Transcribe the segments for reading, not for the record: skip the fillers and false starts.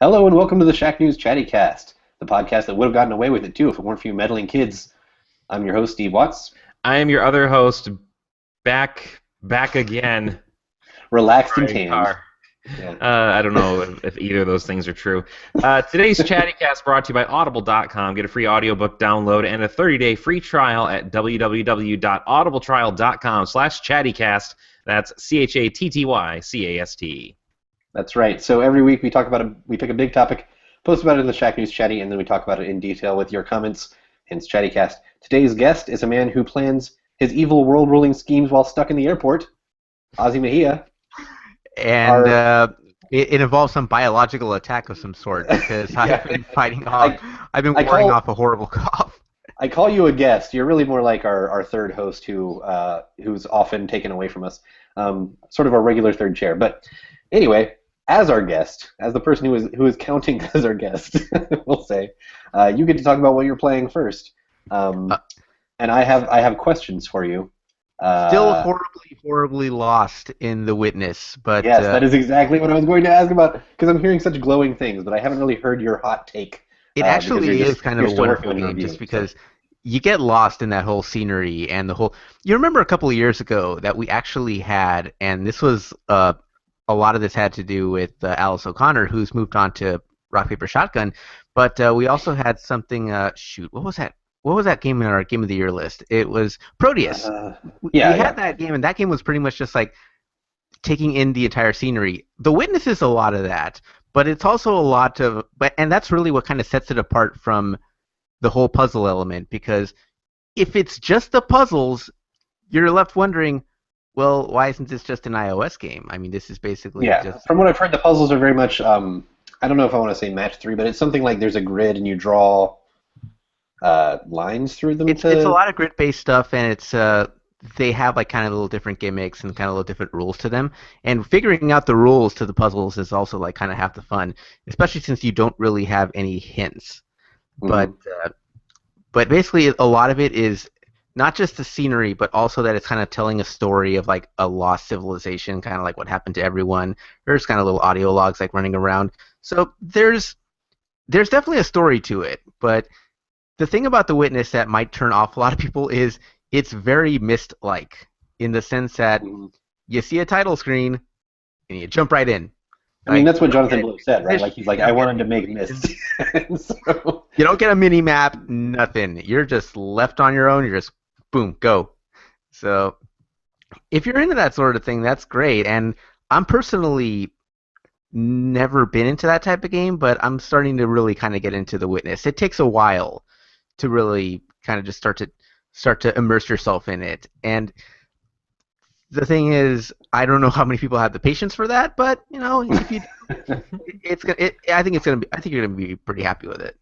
Hello and welcome to the Shack News Chattycast, the podcast that would have gotten away with it too if it weren't for you meddling kids. I'm your host, Steve Watts. I am your other host, back again. Relaxed and Driving tanned. car. Yeah. I don't know if either of those things are true. Today's Chattycast brought to you by Audible.com. Get a free audiobook download and a 30-day free trial at www.audibletrial.com/chattycast. That's ChattyCast. That's right. So every week we pick a big topic, post about it in the Shack News Chatty, and then we talk about it in detail with your comments, hence Chattycast. Today's guest is a man who plans his evil world-ruling schemes while stuck in the airport, Ozzy Mejia. And it involves some biological attack of some sort because I've been fighting off. I've been warding off a horrible cough. I call you a guest. You're really more like our third host who's often taken away from us, sort of our regular third chair. But anyway, as our guest, as the person who is counting as our guest, we'll say, you get to talk about what you're playing first. And I have questions for you. Still horribly lost in The Witness, but yes, that is exactly what I was going to ask about because I'm hearing such glowing things, but I haven't really heard your hot take. It actually is kind of a wonderful game, just because you get lost in that whole scenery and the whole. You remember a couple of years ago that we actually had, and this was a lot of this had to do with Alice O'Connor, who's moved on to Rock Paper Shotgun, but we also had something. What was that? What was that game in our Game of the Year list? It was Proteus. We had that game, and that game was pretty much just like taking in the entire scenery. The Witness is a lot of that, but it's also a lot of, and that's really what kind of sets it apart from the whole puzzle element, because if it's just the puzzles, you're left wondering, well, why isn't this just an iOS game? I mean, this is basically just... From what I've heard, the puzzles are very much, I don't know if I want to say match 3, but it's something like there's a grid and you draw lines through them. It's a lot of grid-based stuff, and it's they have like kind of little different gimmicks and kind of little different rules to them. And figuring out the rules to the puzzles is also like kind of half the fun, especially since you don't really have any hints. Mm-hmm. But basically, a lot of it is not just the scenery, but also that it's kind of telling a story of like a lost civilization, kind of like what happened to everyone. There's kind of little audio logs like running around. So there's definitely a story to it, but the thing about The Witness that might turn off a lot of people is it's very Myst-like, in the sense that you see a title screen and you jump right in. I mean, that's what Jonathan Blow said, right? Like, he's like, I wanted to make Myst. So, you don't get a mini-map, nothing. You're just left on your own. You're just, boom, go. So if you're into that sort of thing, that's great. And I'm personally never been into that type of game, but I'm starting to really kind of get into The Witness. It takes a while to really kind of just start to immerse yourself in it. And the thing is, I don't know how many people have the patience for that, but you know, if you, I think you're gonna be pretty happy with it.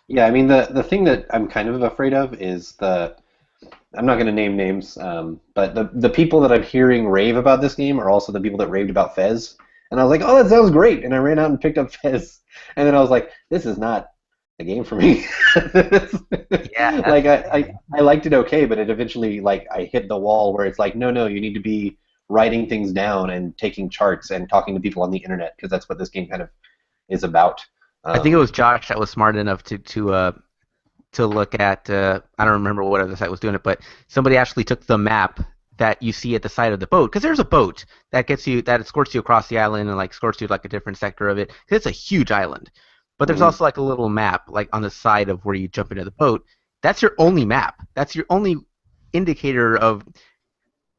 Yeah, I mean, the thing that I'm kind of afraid of is I'm not going to name names, but the people that I'm hearing rave about this game are also the people that raved about Fez. And I was like, oh, that sounds great. And I ran out and picked up Fez. And then I was like, this is not a game for me. Yeah. Like, I liked it okay, but it eventually, like, I hit the wall where it's like, no, you need to be writing things down and taking charts and talking to people on the internet, because that's what this game kind of is about. I think it was Josh that was smart enough to look at, I don't remember what other site was doing it, but somebody actually took the map that you see at the side of the boat, because there's a boat that escorts you across the island and like escorts you to like a different sector of it, because it's a huge island. But there's also like a little map like on the side of where you jump into the boat. That's your only map. That's your only indicator of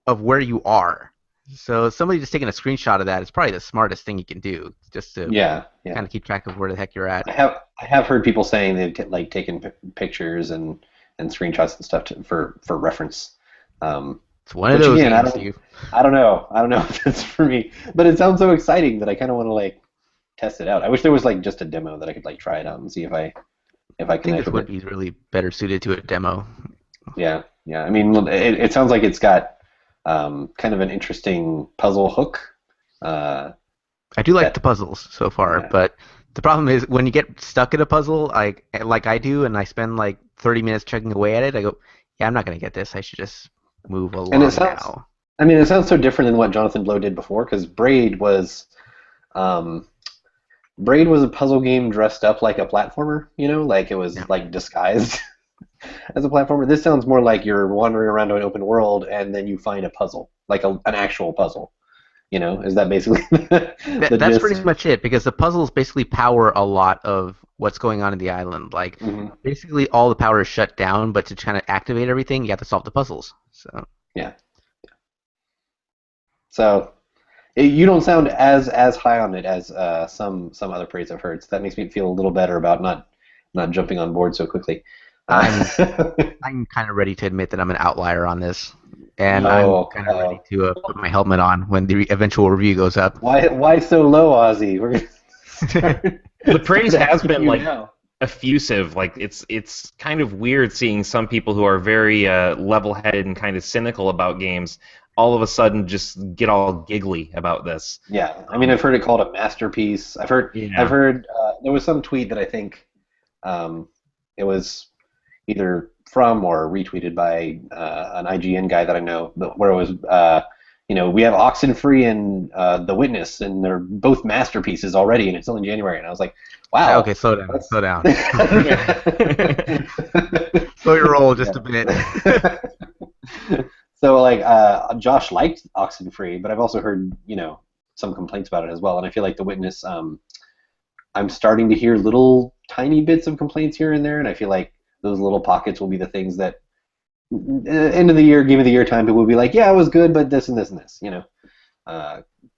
where you are. So somebody just taking a screenshot of that is probably the smartest thing you can do, just to kind of keep track of where the heck you're at. I have heard people saying they've like taken pictures and screenshots and stuff for reference. It's one of those games, Steve. I don't know if that's for me, but it sounds so exciting that I kind of want to like test it out. I wish there was like just a demo that I could like try it out and see if I think this would be really better suited to a demo. Yeah. I mean, it sounds like it's got kind of an interesting puzzle hook. I do like the puzzles so far, but the problem is when you get stuck in a puzzle, like I do, and I spend like 30 minutes checking away at it, I go, yeah, I'm not going to get this. I should just move along now. I mean, it sounds so different than what Jonathan Blow did before, because Braid was, Braid was a puzzle game dressed up like a platformer, like it was Yeah. like disguised as a platformer. This sounds more like you're wandering around an open world and then you find a puzzle, like an actual puzzle. Is that basically the That's pretty gist? much it, because the puzzles basically power a lot of what's going on in the island. Like, Hmm. basically all the power is shut down, but to kind of activate everything, you have to solve the puzzles. So Yeah. So you don't sound as high on it as some other praise I've heard. So that makes me feel a little better about not jumping on board so quickly. I'm Uh, I'm kind of ready to admit that I'm an outlier on this, and I'm oh, kind of ready to put my helmet on when the eventual review goes up. why so low, Ozzy? We're gonna start, The praise start has asking been you like now. effusive. Like it's kind of weird seeing some people who are very level-headed and kind of cynical about games all of a sudden just get all giggly about this. Yeah, I mean, I've heard it called a masterpiece. I've Yeah. heard there was some tweet that I think um, it was either from or retweeted by an IGN guy that I know, where it was, we have Oxenfree and The Witness, and they're both masterpieces already, and it's still in January. And I was like, wow, Okay, slow down, that's. slow down. Slow your roll just a bit. So like Josh liked Oxenfree, but I've also heard some complaints about it as well, and I feel like The Witness. I'm starting to hear little tiny bits of complaints here and there, and I feel like those little pockets will be the things that end of the year, game of the year time, people will be like, yeah, it was good, but this and this and this.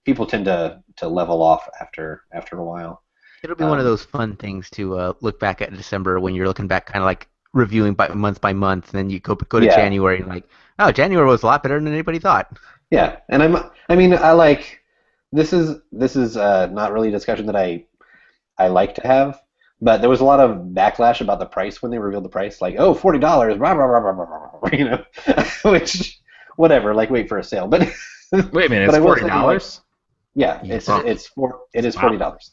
People tend to level off after a while. It'll be one of those fun things to look back at in December when you're looking back, kind of like reviewing by month, and then you go to Yeah, January and like, oh, January was a lot better than anybody thought. yeah, and I mean, I like this is not really a discussion that I like to have. But there was a lot of backlash about the price when they revealed the price, like, oh, $40, blah, blah, blah, blah, blah, blah, blah, which, whatever, like, wait for a sale. But Wait a minute, but it's I will $40? say, like, yeah, Yes. it is Wow. $40.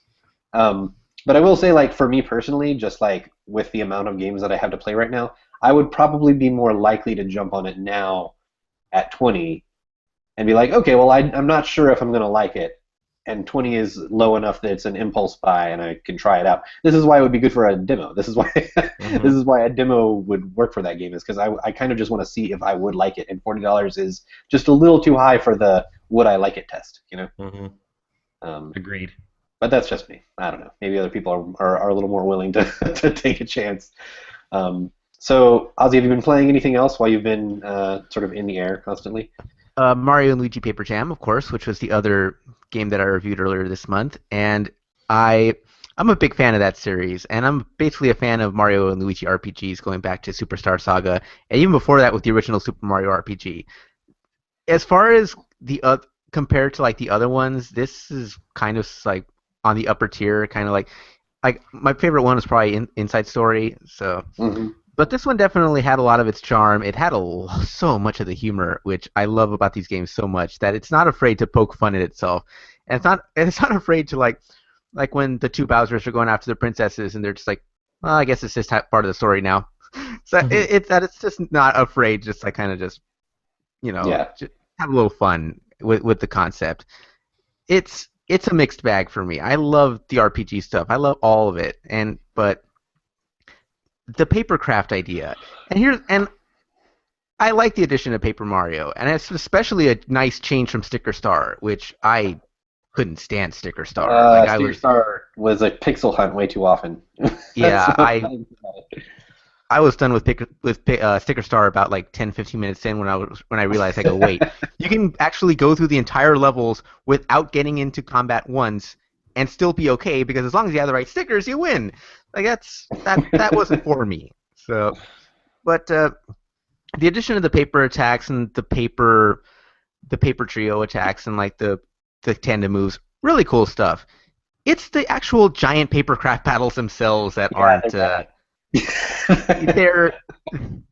But I will say, like, for me personally, just like with the amount of games that I have to play right now, I would probably be more likely to jump on it now at 20 and be like, okay, well, I'm not sure if I'm going to like it, and 20 is low enough that it's an impulse buy and I can try it out. This is why it would be good for a demo. This is why Mm-hmm. this is why a demo would work for that game, is because I kind of just want to see if I would like it, and $40 is just a little too high for the would I like it test. Mm-hmm. Um, Agreed. but that's just me. I don't know. Maybe other people are a little more willing to to take a chance. So, Ozzy, have you been playing anything else while you've been sort of in the air constantly? Mario and Luigi Paper Jam, of course, which was the other game that I reviewed earlier this month, and I'm a big fan of that series, and I'm basically a fan of Mario and Luigi RPGs going back to Superstar Saga, and even before that with the original Super Mario RPG. As far as compared to like the other ones, this is kind of like on the upper tier, kind of like my favorite one is probably Inside Story, so. Hmm. But this one definitely had a lot of its charm. It had so much of the humor, which I love about these games so much, that it's not afraid to poke fun at itself, and it's not afraid to like when the two Bowsers are going after the princesses, and they're just like, well, I guess it's just part of the story now. So it's just not afraid, just like kind of just Yeah. just have a little fun with the concept. It's a mixed bag for me. I love the RPG stuff. I love all of it, but the papercraft idea, and I like the addition of Paper Mario, and it's especially a nice change from Sticker Star, which I couldn't stand Sticker Star. Like Steve Star was a pixel hunt way too often. That's yeah, what I think about it. I was done with Sticker Star about like 10, 15 minutes in when I realized, I go, wait, you can actually go through the entire levels without getting into combat once and still be okay, because as long as you have the right stickers, you win. Like that wasn't for me. So, but the addition of the paper attacks and the paper trio attacks and like the tandem moves, really cool stuff. It's the actual giant papercraft battles themselves that Yeah, aren't. they're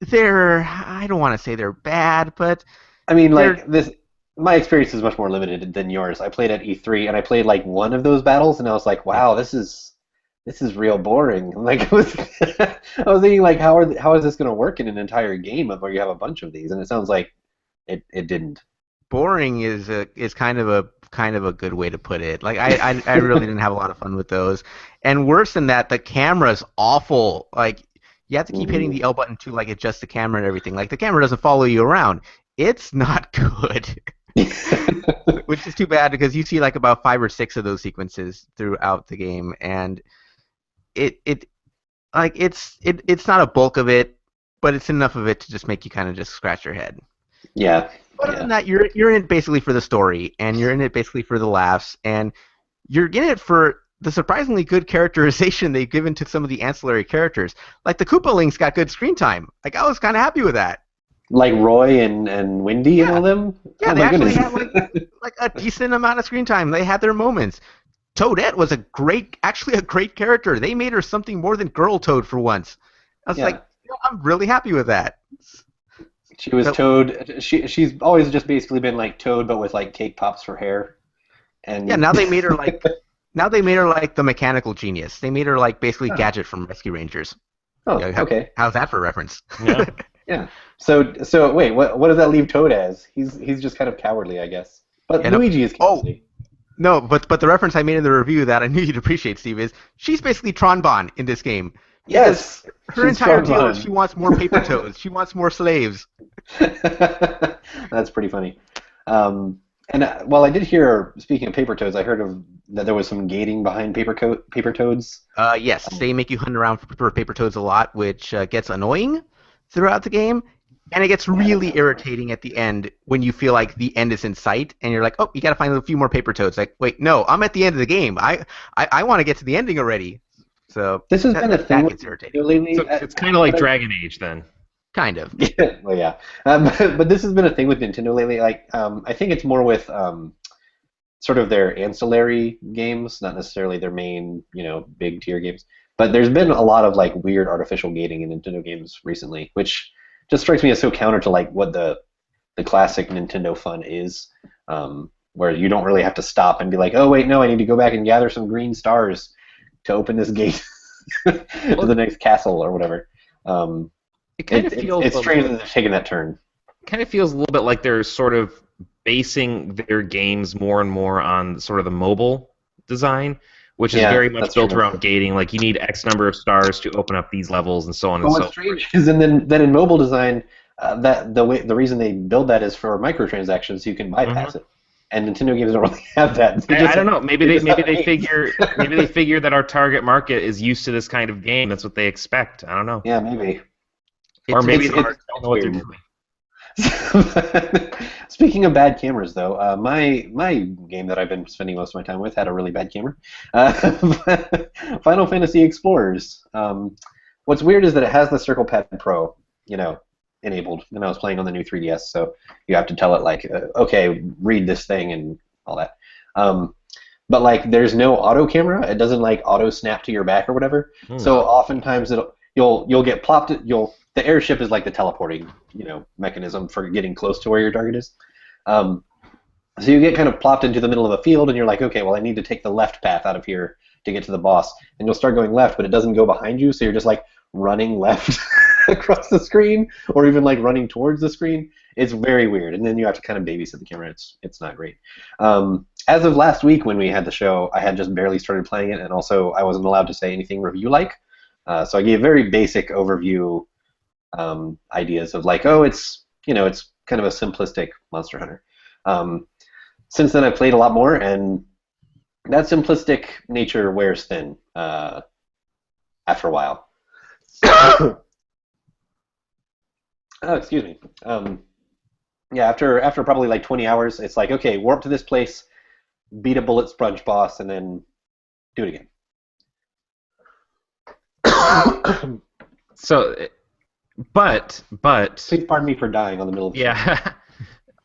They're I don't want to say they're bad, but I mean, they're like this. My experience is much more limited than yours. I played at E3, and I played like one of those battles, and I was like, yeah. "Wow, this is real boring." Like, I was thinking, like, how is this going to work in an entire game where you have a bunch of these? And it sounds like it didn't. Boring is kind of a kind of a good way to put it. Like I really didn't have a lot of fun with those. And worse than that, the camera's awful. Like you have to keep hitting the L button to like adjust the camera and everything. Like the camera doesn't follow you around. It's not good. Which is too bad because you see like about 5 or 6 of those sequences throughout the game, and it's not a bulk of it, but it's enough of it to just make you kind of just scratch your head. Yeah. But other than that, you're in it basically for the story, and you're in it basically for the laughs, and you're in it for the surprisingly good characterization they've given to some of the ancillary characters. Like the Koopalings got good screen time. Like I was kind of happy with that. Like Roy and Wendy and all them? Yeah, oh they my actually goodness. had like a decent amount of screen time. They had their moments. Toadette was actually a great character. They made her something more than Girl Toad for once. I was like, I'm really happy with that. She was Toad. She's always just basically been like Toad, but with like cake pops for hair. And yeah, now they made her like the mechanical genius. They made her like basically Gadget from Rescue Rangers. Oh, okay. How's that for reference? Yeah. Yeah. So wait, what does that leave Toad as? He's just kind of cowardly, I guess. But Luigi is cowardly. No, but the reference I made in the review that I knew you'd appreciate, Steve, is she's basically Tron in this game. Yes. Her entire deal is she wants more paper toads. She wants more slaves. That's pretty funny. And well, I did hear, speaking of paper toads, I heard that there was some gating behind paper toads. Yes, they make you hunt around for paper toads a lot, which gets annoying throughout the game, and it gets really irritating at the end when you feel like the end is in sight, and you're like, oh, you got to find a few more paper toads. Like, wait, no, I'm at the end of the game. I want to get to the ending already. So this has been a thing that gets irritating. lately. So it's kind of like Dragon Age then. Kind of. Yeah, well, yeah. But this has been a thing with Nintendo lately. Like, I think it's more with sort of their ancillary games, not necessarily their main, big tier games. But there's been a lot of like weird artificial gating in Nintendo games recently, which just strikes me as so counter to like what the classic Nintendo fun is, where you don't really have to stop and be like, oh wait, no, I need to go back and gather some green stars to open this gate to the next castle or whatever. It kind of feels it's strange that they're taking that turn. Kind of feels a little bit like they're sort of basing their games more and more on sort of the mobile design, which is very much built around gating. Like you need X number of stars to open up these levels and so on and so forth. What's strange is then in mobile design, that the reason they build that is for microtransactions, so you can bypass it. And Nintendo games don't really have that. I don't know. Maybe they figure that our target market is used to this kind of game. That's what they expect. I don't know. Yeah, maybe. Or maybe they don't know what they're doing. Speaking of bad cameras, though, my game that I've been spending most of my time with had a really bad camera. Final Fantasy Explorers. What's weird is that it has the Circle Pad Pro, enabled, and I was playing on the new 3DS, so you have to tell it like, okay, read this thing and all that. But like, there's no auto camera. It doesn't like auto snap to your back or whatever. So oftentimes you'll get plopped. The airship is like the teleporting, mechanism for getting close to where your target is. So you get kind of plopped into the middle of a field, and you're like, okay, well, I need to take the left path out of here to get to the boss. And you'll start going left, but it doesn't go behind you, so you're just like running left across the screen, or even like running towards the screen. It's very weird, and then you have to kind of babysit the camera. It's not great. As of last week when we had the show, I had just barely started playing it, and also I wasn't allowed to say anything review-like. So I gave very basic overview ideas of like, oh, it's kind of a simplistic Monster Hunter. Since then, I've played a lot more, and that simplistic nature wears thin after a while. Oh, excuse me. After probably like 20 hours, it's like, okay, warp to this place, beat a bullet sponge boss, and then do it again. So, but please pardon me for dying on the middle of the show.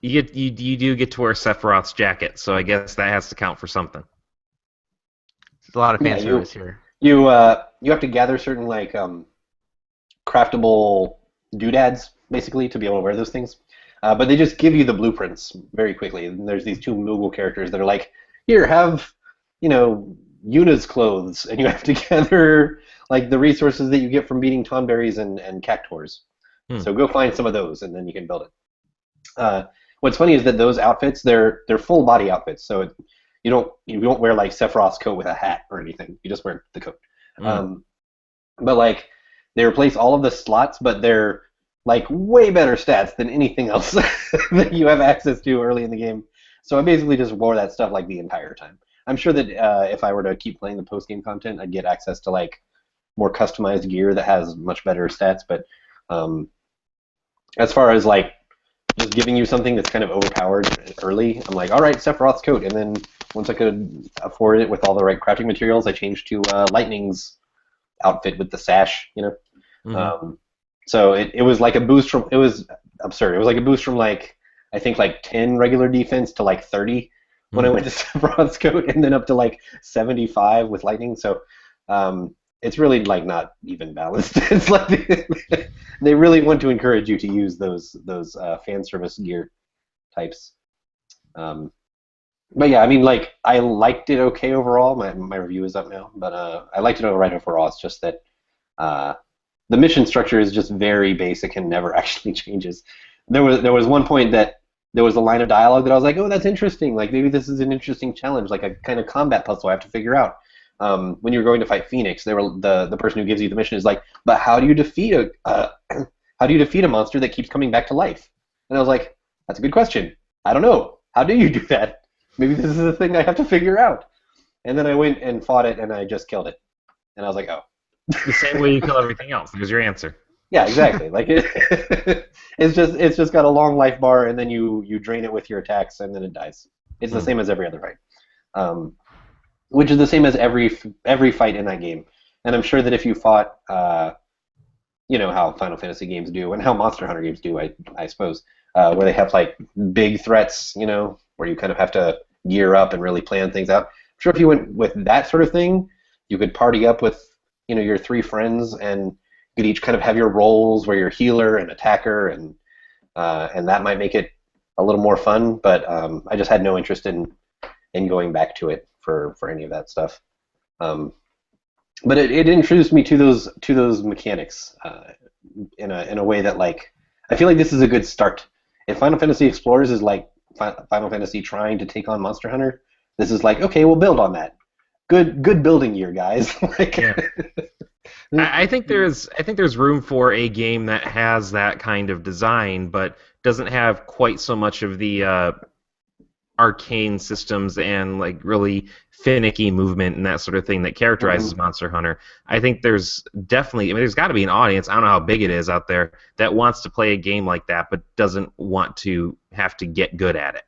You do get to wear Sephiroth's jacket, so I guess that has to count for something. There's a lot of fan service here. You have to gather certain like craftable doodads basically to be able to wear those things, but they just give you the blueprints very quickly. And there's these two Moogle characters that are like, here, have Yuna's clothes, and you have to gather like the resources that you get from beating tonberries and cactuars. So go find some of those, and then you can build it. what's funny is that those outfits they're full body outfits, so you don't wear like Sephiroth's coat with a hat or anything. You just wear the coat. But like they replace all of the slots, but they're like way better stats than anything else that you have access to early in the game. So I basically just wore that stuff like the entire time. I'm sure that if I were to keep playing the post-game content, I'd get access to like more customized gear that has much better stats. But as far as like just giving you something that's kind of overpowered early, I'm like, all right, Sephiroth's coat. And then once I could afford it with all the right crafting materials, I changed to Lightning's outfit with the sash, you know. So it was like a boost from, it was absurd. It was like a boost from like, I think like 10 regular defense to like 30 when I went to Sephiroth's coat, and then up to like 75 with Lightning. So it's really like not even balanced. It's like they really want to encourage you to use those fan service gear types. But yeah, I mean, like I liked it okay overall. My review is up now, but I liked it right overall. It's just that the mission structure is just very basic and never actually changes. There was one point that there was a line of dialogue that I was like, oh, that's interesting. Like maybe this is an interesting challenge, like a kind of combat puzzle I have to figure out. When you're going to fight Phoenix, the person who gives you the mission is like, but how do you defeat a monster that keeps coming back to life? And I was like, that's a good question. I don't know. How do you do that? Maybe this is the thing I have to figure out. And then I went and fought it, and I just killed it. And I was like, oh. The same way you kill everything else. There's your answer. Yeah, exactly. Like it's just got a long life bar, and then you drain it with your attacks, and then it dies. It's the same as every other fight, which is the same as every fight in that game. And I'm sure that if you fought, you know how Final Fantasy games do, and how Monster Hunter games do, I suppose, where they have like big threats, you know, where you kind of have to gear up and really plan things out. I'm sure if you went with that sort of thing, you could party up with, you know, your 3 friends, and you could each kind of have your roles where you're healer and attacker, and that might make it a little more fun. But I just had no interest in going back to it for any of that stuff. But it introduced me to those mechanics in a way that, like, I feel like this is a good start. If Final Fantasy Explorers is like Final Fantasy trying to take on Monster Hunter, this is like, okay, we'll build on that. Good building year, guys. Like, yeah. I think there's room for a game that has that kind of design, but doesn't have quite so much of the arcane systems and like really finicky movement and that sort of thing that characterizes Monster Hunter. I think there's definitely, I mean, there's got to be an audience, I don't know how big it is out there, that wants to play a game like that but doesn't want to have to get good at it.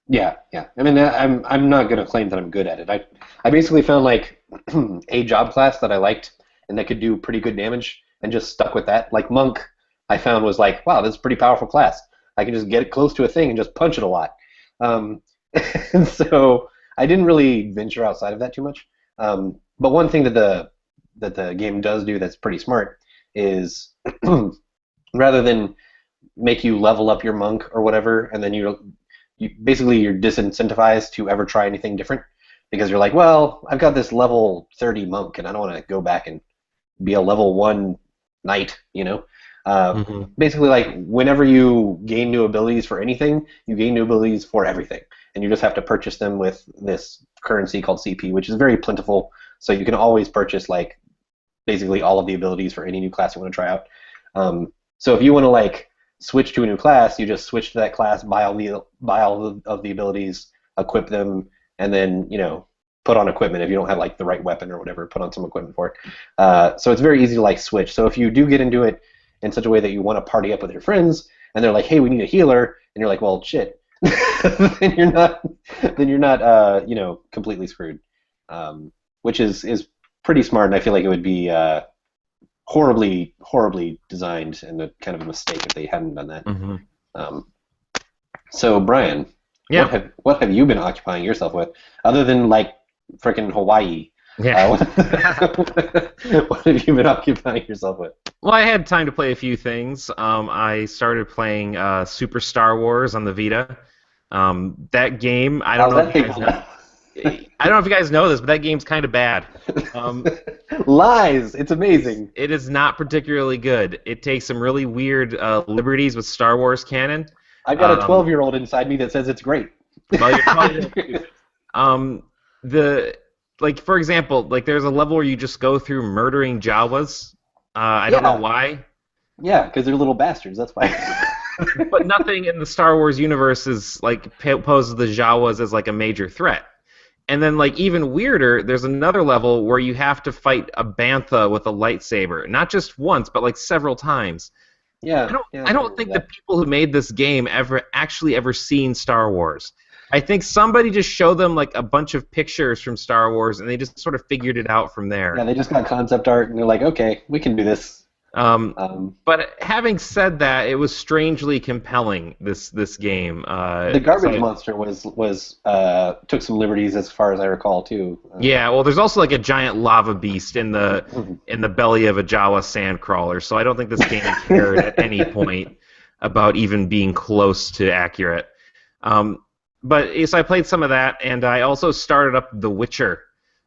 Yeah. I mean, I'm not gonna claim that I'm good at it. I basically found like a job class that I liked and that could do pretty good damage, and just stuck with that. Like Monk, I found was like, wow, this is a pretty powerful class. I can just get it close to a thing and just punch it a lot. And so I didn't really venture outside of that too much. But one thing that the game does do that's pretty smart is rather than make you level up your monk or whatever, and then you're disincentivized to ever try anything different, because you're like, well, I've got this level 30 monk, and I don't want to go back and be a level 1 knight, you know? Basically, like, whenever you gain new abilities for anything, you gain new abilities for everything, and you just have to purchase them with this currency called CP, which is very plentiful, so you can always purchase, like, basically all of the abilities for any new class you want to try out. So if you want to, like, switch to a new class, you just switch to that class, buy all of the abilities, equip them, and then, you know, put on equipment. If you don't have like the right weapon or whatever, put on some equipment for it. So it's very easy to like switch. So if you do get into it in such a way that you want to party up with your friends, and they're like, hey, we need a healer, and you're like, well, shit, then you're not you know, completely screwed. Which is pretty smart, and I feel like it would be horribly designed and a kind of a mistake if they hadn't done that. So Brian, yeah, what have you been occupying yourself with other than like frickin' Hawaii? Yeah. What have you been occupying yourself with? Well, I had time to play a few things. I started playing Super Star Wars on the Vita. That game, I don't know if you guys know this, but that game's kind of bad. Lies! It's amazing. It is not particularly good. It takes some really weird liberties with Star Wars canon, I've got a 12-year-old inside me that says it's great. Well, you're probably, for example, like there's a level where you just go through murdering Jawas. I don't know why. Yeah, because they're little bastards. That's why. But nothing in the Star Wars universe is like poses the Jawas as like a major threat. And then, like, even weirder, there's another level where you have to fight a bantha with a lightsaber, not just once, but like several times. Yeah. I don't think the people who made this game ever seen Star Wars. I think somebody just showed them like a bunch of pictures from Star Wars, and they just sort of figured it out from there. Yeah, they just got concept art, and they're like, okay, we can do this. But having said that, it was strangely compelling. This game. The garbage monster was took some liberties, as far as I recall, too. Yeah, well, there's also like a giant lava beast in the belly of a Jawa sandcrawler, so I don't think this game cared at any point about even being close to accurate. But yes, I played some of that, and I also started up The Witcher.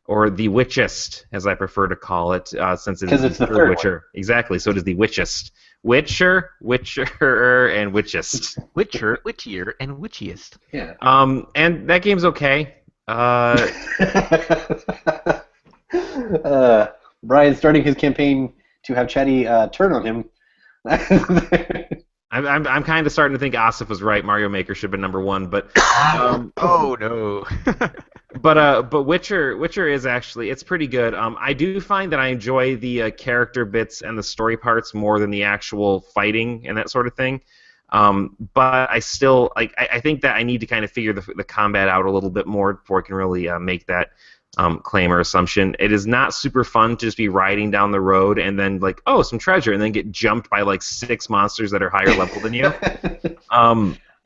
Or the Witchist, as I prefer to call it, since it is the third Witcher. One. Exactly, so it is the Witchist. Witcher, and Witchist. Witcher, Witchier, and Witchiest. Yeah. And that game's okay. Brian's starting his campaign to have Chatty turn on him. I'm kind of starting to think Asif was right. Mario Maker should have been number one, but oh no. But Witcher is actually, it's pretty good. I do find that I enjoy the character bits and the story parts more than the actual fighting and that sort of thing. But I still I think that I need to kind of figure the combat out a little bit more before I can really make that claim or assumption. It is not super fun to just be riding down the road and then like, oh, some treasure, and then get jumped by like 6 monsters that are higher level than you.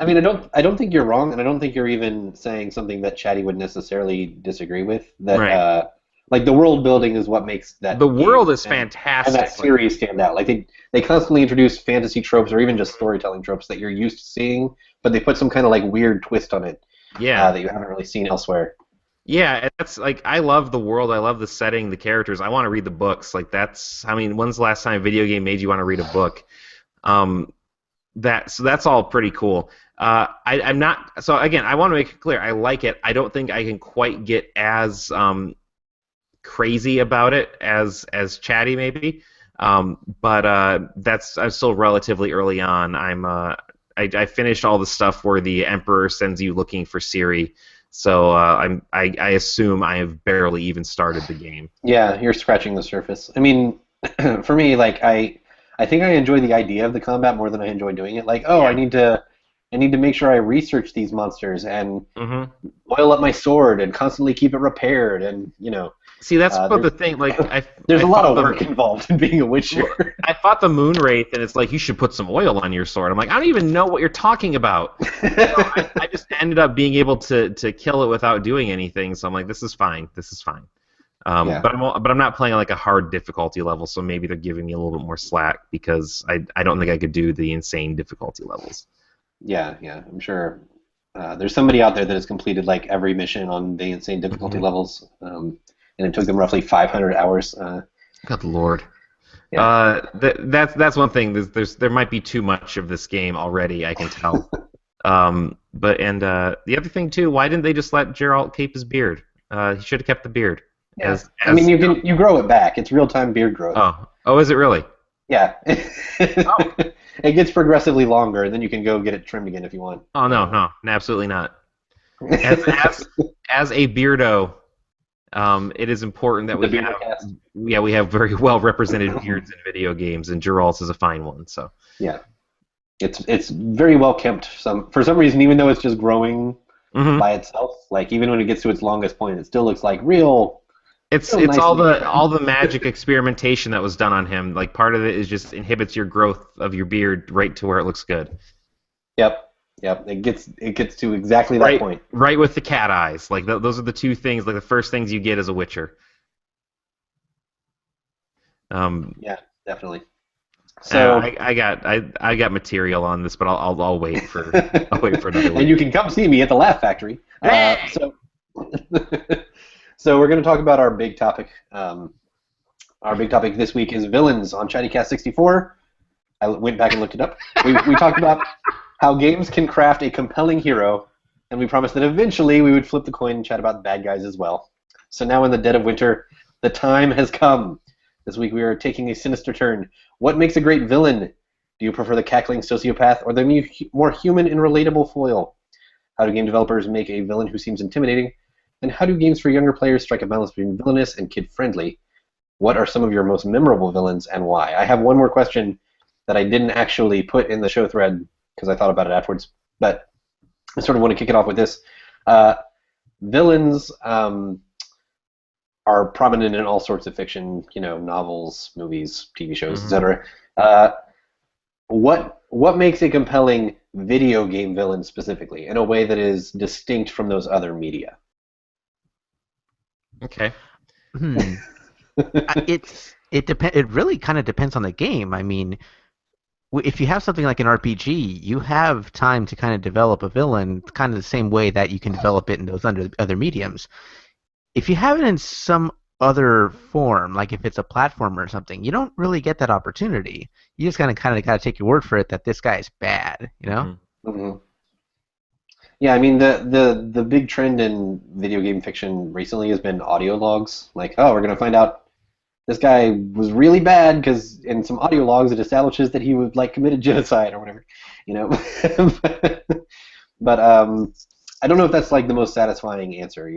I mean, I don't think you're wrong, and I don't think you're even saying something that Chatty would necessarily disagree with. That right. Like the world building is what makes that the world is fantastic, and that series stand out. Like they constantly introduce fantasy tropes or even just storytelling tropes that you're used to seeing, but they put some kind of like weird twist on it. Yeah, that you haven't really seen elsewhere. Yeah, that's like, I love the world, I love the setting, the characters. I want to read the books. Like that's, I mean, when's the last time a video game made you want to read a book? So that's all pretty cool. I'm not. So again, I want to make it clear. I like it. I don't think I can quite get as crazy about it as Chatty maybe. But I'm still relatively early on. I finished all the stuff where the Emperor sends you looking for Ciri. So I assume I have barely even started the game. Yeah, you're scratching the surface. I mean, for me, like I think I enjoy the idea of the combat more than I enjoy doing it. Like, oh, yeah. I need to make sure I research these monsters and oil up my sword and constantly keep it repaired, and you know. See, that's about the thing. Like, there's a lot of work involved in being a Witcher. I fought the Moonwraith, and it's like, you should put some oil on your sword. I'm like, I don't even know what you're talking about. So I just ended up being able to kill it without doing anything. So I'm like, this is fine. This is fine. Yeah. But I'm not playing like a hard difficulty level, so maybe they're giving me a little bit more slack because I don't think I could do the insane difficulty levels. Yeah, I'm sure. There's somebody out there that has completed like every mission on the insane difficulty levels. And it took them roughly 500 hours. Good Lord. Yeah. That's one thing. There might be too much of this game already, I can tell. But the other thing too, why didn't they just let Geralt keep his beard? He should have kept the beard. Yeah. I mean, you grow it back. It's real-time beard growth. Oh, is it really? Yeah. It gets progressively longer, and then you can go get it trimmed again if you want. Oh no, absolutely not. As a beardo. It is important that we have very well represented beards in video games, and Geralt's is a fine one. So yeah, it's very well kept. For some reason, even though it's just growing by itself, like even when it gets to its longest point, it still looks like real. It's all the magic experimentation that was done on him. Like part of it is just inhibits your growth of your beard right to where it looks good. Yep. It gets to exactly that point. Right with the cat eyes. Like those are the two things. Like the first things you get as a Witcher. Yeah, definitely. So I got material on this, but I'll wait for another week. And you can come see me at the Laugh Factory. So we're going to talk about our big topic. Our big topic this week is villains on Chattycast 64. I went back and looked it up. We talked about how games can craft a compelling hero, and we promised that eventually we would flip the coin and chat about bad guys as well. So now in the dead of winter, the time has come. This week we are taking a sinister turn. What makes a great villain? Do you prefer the cackling sociopath or the more human and relatable foil? How do game developers make a villain who seems intimidating? And how do games for younger players strike a balance between villainous and kid-friendly? What are some of your most memorable villains and why? I have one more question that I didn't actually put in the show thread because I thought about it afterwards, but I sort of want to kick it off with this. Villains are prominent in all sorts of fiction, novels, movies, TV shows, etc. What makes a compelling video game villain specifically in a way that is distinct from those other media? Okay. It really kind of depends on the game. I mean, if you have something like an RPG, you have time to kind of develop a villain kind of the same way that you can develop it in those other mediums. If you have it in some other form, like if it's a platformer or something, you don't really get that opportunity. You just kind of got to take your word for it that this guy is bad, Mm-hmm. Yeah, I mean the big trend in video game fiction recently has been audio logs. Like, oh, we're gonna find out this guy was really bad because in some audio logs it establishes that he was committed genocide or whatever, But I don't know if that's the most satisfying answer,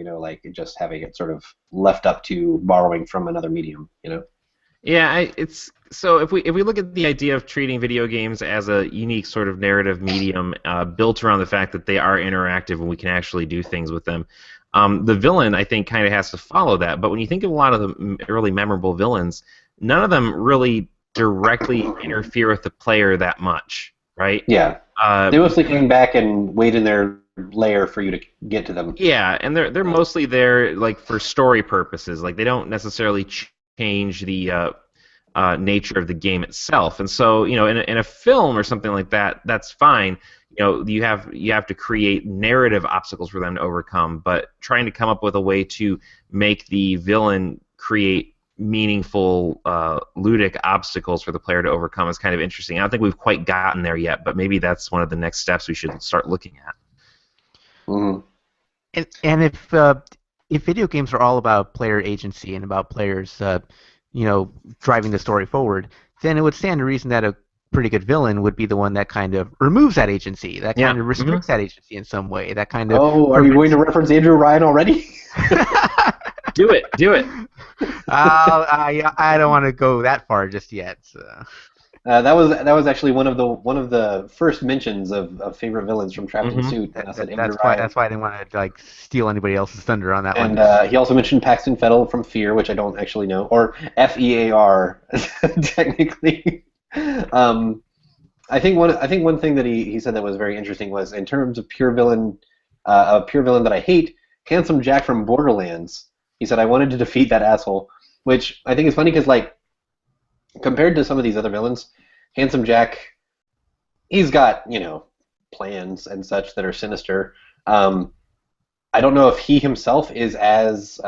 just having it sort of left up to borrowing from another medium, Yeah, so if we look at the idea of treating video games as a unique sort of narrative medium built around the fact that they are interactive and we can actually do things with them, the villain I think kind of has to follow that. But when you think of a lot of the really memorable villains, none of them really directly interfere with the player that much, right? Yeah. They mostly came back and wait in their layer for you to get to them. Yeah, and they're mostly there for story purposes. They don't necessarily change the nature of the game itself. And so, in a film or something like that, that's fine. You have to create narrative obstacles for them to overcome, but trying to come up with a way to make the villain create meaningful ludic obstacles for the player to overcome is kind of interesting. I don't think we've quite gotten there yet, but maybe that's one of the next steps we should start looking at. Mm-hmm. And if video games are all about player agency and about players, driving the story forward, then it would stand to reason that a pretty good villain would be the one that kind of removes that agency, that kind of restricts that agency in some way, that kind of... Oh, are you going to reference Andrew Ryan already? Do it. I don't want to go that far just yet. So. That was actually one of the first mentions of favorite villains from Trapped in Suit. That's why I didn't want to steal anybody else's thunder on that one. And he also mentioned Paxton Fettel from Fear, which I don't actually know, or FEAR technically. I think one thing that he said that was very interesting was in terms of pure villain that I hate, Handsome Jack from Borderlands. He said I wanted to defeat that asshole, which I think is funny because compared to some of these other villains, Handsome Jack, he's got, plans and such that are sinister. I don't know if he himself is as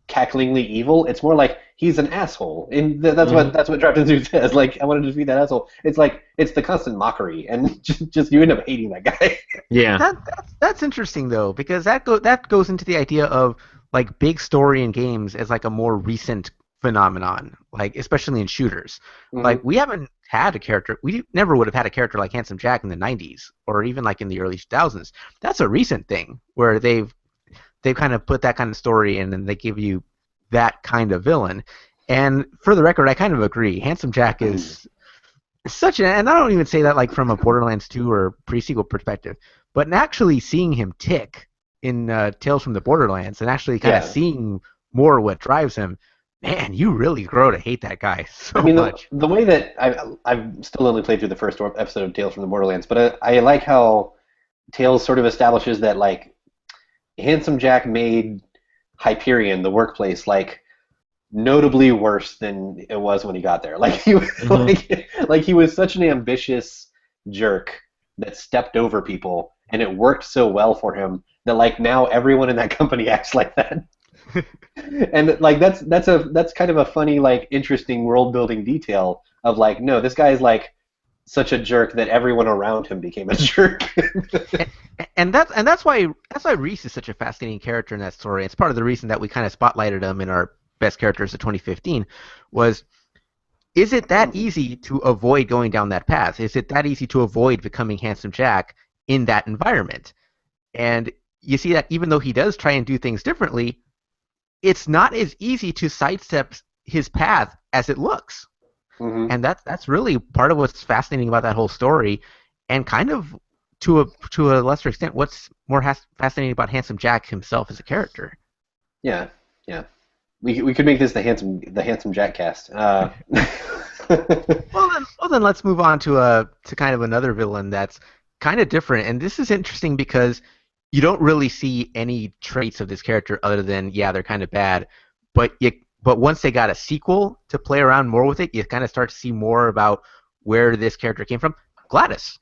cacklingly evil. It's more like he's an asshole. And that's what Trapped in Suit says. I wanted to defeat that asshole. It's it's the constant mockery, and just you end up hating that guy. Yeah. That's interesting though, because that goes into the idea of big story in games as a more recent phenomenon, especially in shooters. We haven't had a character. We never would have had a character like Handsome Jack in the 90s or even in the early 2000s. That's a recent thing where they've kind of put that kind of story in and they give you that kind of villain. And for the record, I kind of agree. Handsome Jack is such an, and I don't even say that from a Borderlands 2 or pre-sequel perspective, but actually seeing him tick in Tales from the Borderlands and actually kind of seeing more what drives him, man, you really grow to hate that guy so much. The way that I've still only played through the first episode of Tales from the Borderlands, but I like how Tales sort of establishes that Handsome Jack made Hyperion, the workplace, notably worse than it was when he got there. He was such an ambitious jerk that stepped over people, and it worked so well for him that now everyone in that company acts like that. And that's kind of a funny interesting world building detail of no, this guy is such a jerk that everyone around him became a jerk. and that's why Reese is such a fascinating character in that story. It's part of the reason that we kind of spotlighted him in our best characters of 2015 was. Is it that easy to avoid going down that path? Is it that easy to avoid becoming Handsome Jack in that environment? And you see that even though he does try and do things differently, it's not as easy to sidestep his path as it looks. Mm-hmm. And that's really part of what's fascinating about that whole story, and kind of to a lesser extent, what's more fascinating about Handsome Jack himself as a character. Yeah. We could make this the handsome Jack cast. Well then let's move on to kind of another villain that's kind of different, and this is interesting because you don't really see any traits of this character other than they're kind of bad, but once they got a sequel to play around more with it, you kind of start to see more about where this character came from. GLaDOS.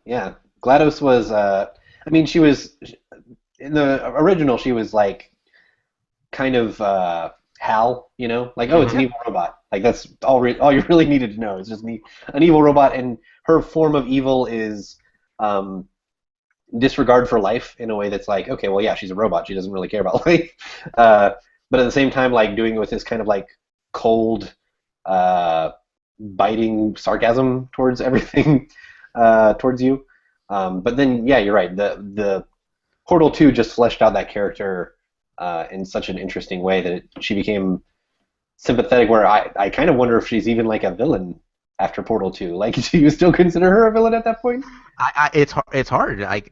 Yeah. GLaDOS was. She was in the original. She was like. Kind of Hal, like it's an evil robot. Like that's all you really needed to know. It's just an evil robot, and her form of evil is disregard for life in a way that's like, okay, well, yeah, she's a robot. She doesn't really care about life, but at the same time, like doing it with this kind of like cold, biting sarcasm towards everything, towards you. But then, yeah, you're right. The Portal 2 just fleshed out that character. In such an interesting way that she became sympathetic, where I kind of wonder if she's even like a villain after Portal 2. Like, do you still consider her a villain at that point? It's hard. I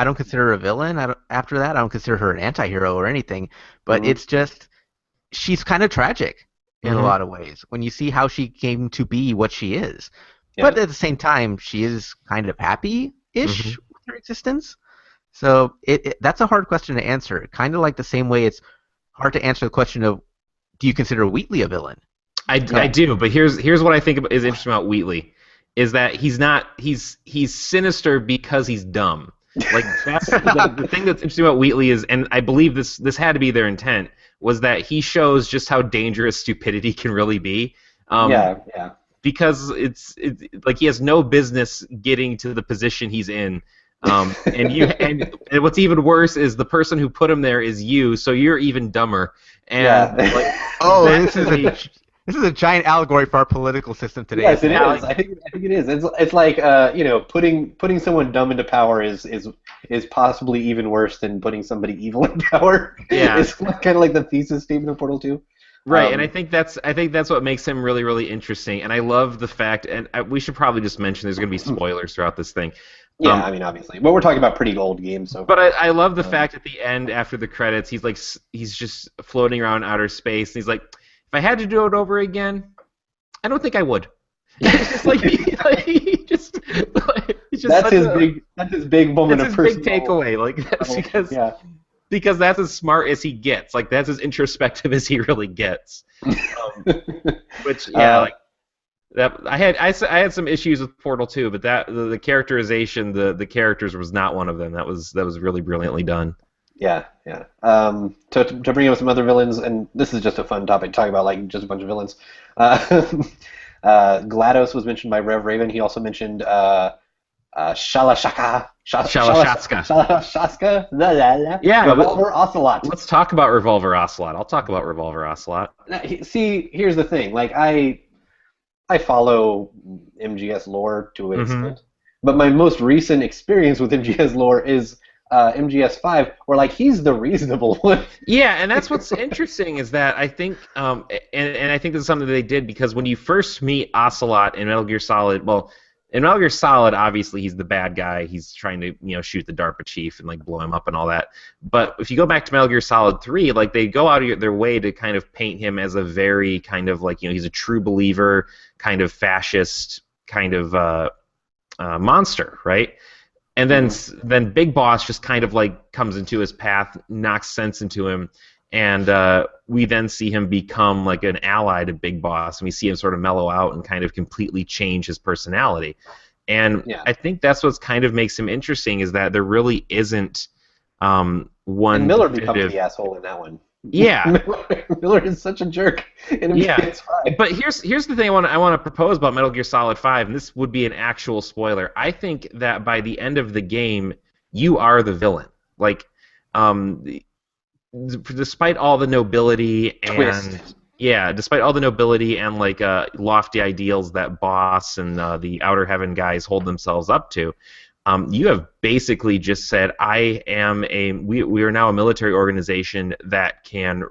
don't consider her a villain. After that, I don't consider her an anti-hero or anything. But it's just she's kind of tragic in a lot of ways when you see how she came to be what she is. Yeah. But at the same time, she is kind of happy-ish with her existence. So that's a hard question to answer. Kind of like the same way it's hard to answer the question of, do you consider Wheatley a villain? I do, but here's what I think is interesting about Wheatley, is that he's sinister because he's dumb. Like that's the thing that's interesting about Wheatley is, and I believe this had to be their intent, was that he shows just how dangerous stupidity can really be. Because it's like he has no business getting to the position he's in. And what's even worse is the person who put him there is you, so you're even dumber. And this is a giant allegory for our political system today. Yes, it is. I think it is. It's like putting someone dumb into power is possibly even worse than putting somebody evil in power. Yeah, it's kind of like the thesis statement of Portal 2. Right, and I think that's what makes him really, really interesting. And I love the fact, and we should probably just mention there's going to be spoilers throughout this thing. Yeah, obviously. But we're talking about pretty old games, so. But I love the fact at the end, after the credits, he's just floating around outer space, and he's like, if I had to do it over again, I don't think I would. It's just like that's his big moment of personal. That's his big takeaway. Like that's because that's as smart as he gets. Like that's as introspective as he really gets. Which I had some issues with Portal 2, but the characterization, the characters was not one of them. That was really brilliantly done. Yeah. To bring up some other villains, and this is just a fun topic to talk about, like just a bunch of villains. GLaDOS was mentioned by Rev Raven. He also mentioned Shalashaska. Yeah, Revolver Ocelot. Let's talk about Revolver Ocelot. I'll talk about Revolver Ocelot. Now, see, here's the thing. Like I follow MGS lore to an extent, but my most recent experience with MGS lore is MGS 5, where like he's the reasonable one. Yeah, and that's what's interesting is that I think, and I think this is something that they did because when you first meet Ocelot in Metal Gear Solid, well, in Metal Gear Solid, obviously he's the bad guy. He's trying to shoot the DARPA chief and like blow him up and all that. But if you go back to Metal Gear Solid 3, like they go out of their way to kind of paint him as a very kind of like he's a true believer, kind of fascist, kind of monster, right? And then Big Boss just kind of like comes into his path, knocks sense into him, and we then see him become like an ally to Big Boss, and we see him sort of mellow out and kind of completely change his personality. And I think that's what kind of makes him interesting is that there really isn't one. And Miller becomes the asshole in that one. Yeah. Miller is such a jerk in MGS5. But here's the thing I want to propose about Metal Gear Solid 5, and this would be an actual spoiler. I think that by the end of the game, you are the villain. Like, despite all the nobility and despite all the nobility and like lofty ideals that Boss and the Outer Heaven guys hold themselves up to, you have basically just said, we are now a military organization that can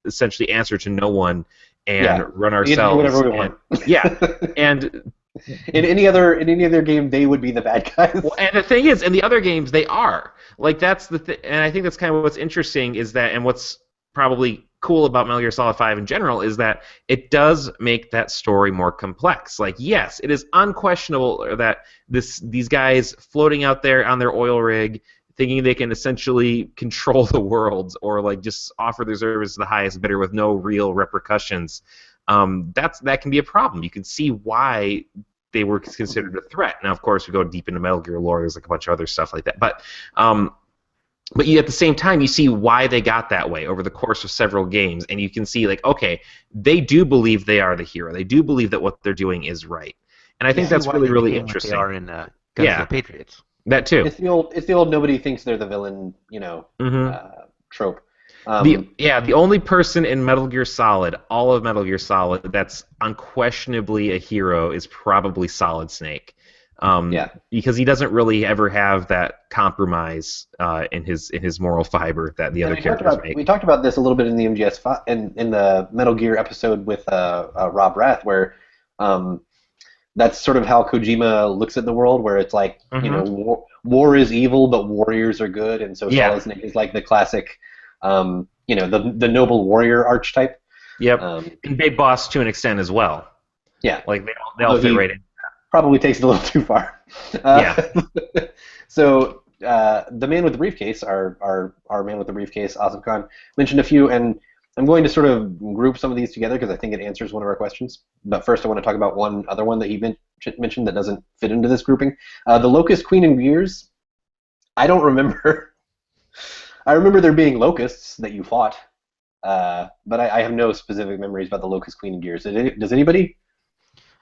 essentially answer to no one and run ourselves. We can do whatever we want. And in any other game, they would be the bad guys. Well, and the thing is, in the other games, they are. Like, that's the and I think that's kind of what's interesting is that, and what's probably cool about Metal Gear Solid 5 in general is that it does make that story more complex. Like, yes, it is unquestionable that these guys floating out there on their oil rig, thinking they can essentially control the world or like just offer their service to the highest bidder with no real repercussions. That can be a problem. You can see why they were considered a threat. Now, of course, we go deep into Metal Gear lore. There's like a bunch of other stuff like that. But you, at the same time, you see why they got that way over the course of several games, and you can see, like, okay, they do believe they are the hero. They do believe that what they're doing is right. And I think that's really, really interesting. They are in Guns of the Patriots. That too. It's the old nobody thinks they're the villain, trope. The only person in Metal Gear Solid, all of Metal Gear Solid, that's unquestionably a hero is probably Solid Snake. Because he doesn't really ever have that compromise in his moral fiber that the other characters make. We talked about this a little bit in the MGS in the Metal Gear episode with Rob Rath, where that's sort of how Kojima looks at the world, where it's like war is evil, but warriors are good, and so Solid Snake is like the classic. The noble warrior archetype. Yep. And Big Boss to an extent as well. Yeah. Like they all fit right in. Probably takes it a little too far. So the man with the briefcase, our man with the briefcase, Asif Khan, mentioned a few, and I'm going to sort of group some of these together because I think it answers one of our questions. But first I want to talk about one other one that he mentioned that doesn't fit into this grouping. The Locust Queen and Gears, I don't remember. I remember there being locusts that you fought, but I have no specific memories about the Locust Queen and Gears. Does anybody?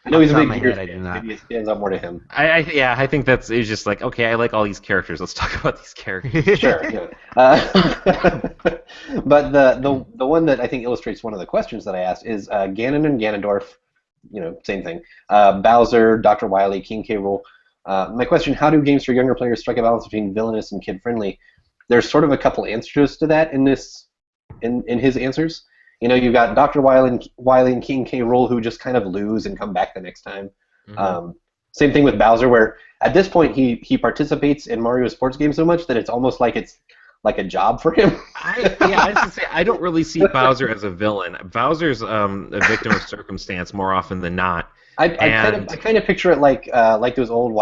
I know he's a big Gears fan. Maybe it stands out more to him. I think it's just like, okay, I like all these characters. Let's talk about these characters. Sure. Yeah. But the one that I think illustrates one of the questions that I asked is Ganon and Ganondorf. Same thing. Bowser, Dr. Wily, King K. Rool. My question: how do games for younger players strike a balance between villainous and kid-friendly? There's sort of a couple answers to that in his answers. You've got Dr. Wily and King K. Rool who just kind of lose and come back the next time. Mm-hmm. Same thing with Bowser, where at this point he participates in Mario sports games so much that it's almost like it's like a job for him. I was gonna say, I don't really see Bowser as a villain. Bowser's a victim of circumstance more often than not. I kind of picture it like those old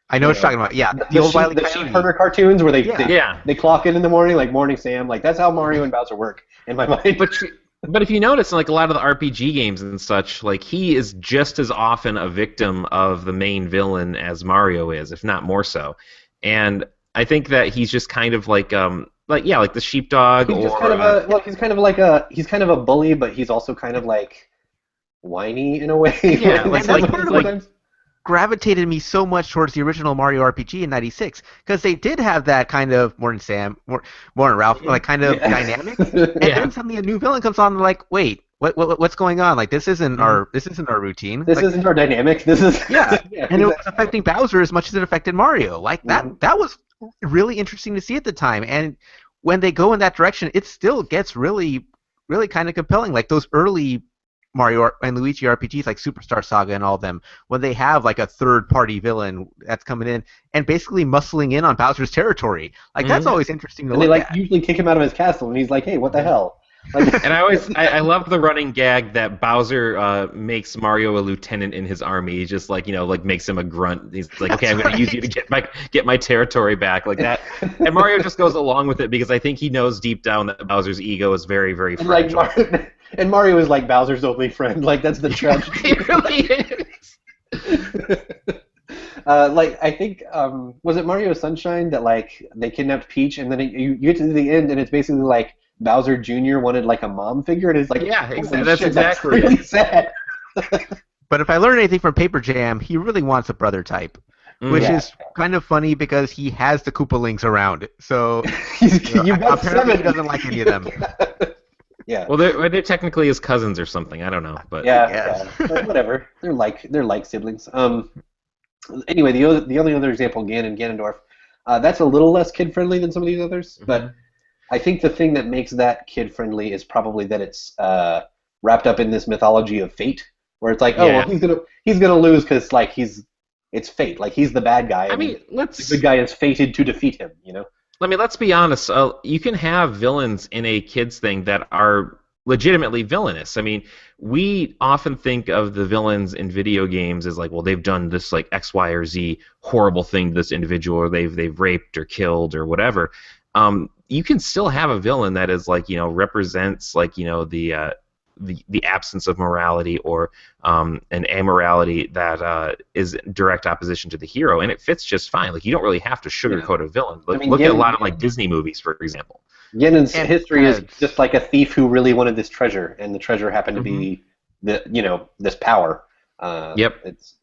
I know what you're talking about. Yeah, the sheep herder cartoons where they clock in the morning, like Morning Sam. Like that's how Mario and Bowser work in my mind. But if you notice, in like a lot of the RPG games and such, like he is just as often a victim of the main villain as Mario is, if not more so. And I think that he's just kind of like the sheepdog. He's kind of a bully, but he's also kind of like whiny in a way. Yeah, like gravitated me so much towards the original Mario RPG in '96 because they did have that kind of Morning Sam, Morning Ralph, like kind of dynamic. And then suddenly a new villain comes on, and like, wait, what's going on? Like this isn't our routine. This isn't our dynamic. This is and it was affecting Bowser as much as it affected Mario. Like that was really interesting to see at the time. And when they go in that direction, it still gets really, really kind of compelling. Like those early Mario and Luigi RPGs like Superstar Saga and all of them, when they have like a third-party villain that's coming in and basically muscling in on Bowser's territory. Like that's always interesting to look at. They usually kick him out of his castle and he's like, hey, what the hell? Like, and I love the running gag that Bowser makes Mario a lieutenant in his army. He just makes him a grunt. He's like, okay, I'm going to use you to get my territory back, like that. And Mario just goes along with it because I think he knows deep down that Bowser's ego is very, very fragile. And Mario is like Bowser's only friend. Like that's the tragedy. He really is. I think was it Mario Sunshine that like they kidnapped Peach and then you get to the end and it's basically like Bowser Jr. wanted like a mom figure, and it's like, yeah, that's exactly that's really sad. But if I learn anything from Paper Jam, he really wants a brother type, which is kind of funny because he has the Koopalings around. So apparently he doesn't like any of them. Yeah. Well, they're technically his cousins or something. I don't know, but yeah. Whatever. They're like siblings. Anyway, the only other example, Ganondorf, that's a little less kid friendly than some of these others, but I think the thing that makes that kid friendly is probably that it's wrapped up in this mythology of fate, where it's like, well, he's gonna lose because like it's fate, like he's the bad guy. I mean, the good guy is fated to defeat him, you know. I mean, let's be honest. You can have villains in a kids thing that are legitimately villainous. I mean, we often think of the villains in video games as like, well, they've done this like X, Y, or Z horrible thing to this individual, or they've raped or killed or whatever. You can still have a villain that is like, represents like, the absence of morality or an amorality that is direct opposition to the hero, and it fits just fine. Like, you don't really have to sugarcoat a villain. Look at a lot of like Disney movies, for example. Genon's history is just like a thief who really wanted this treasure, and the treasure happened to be this power. It's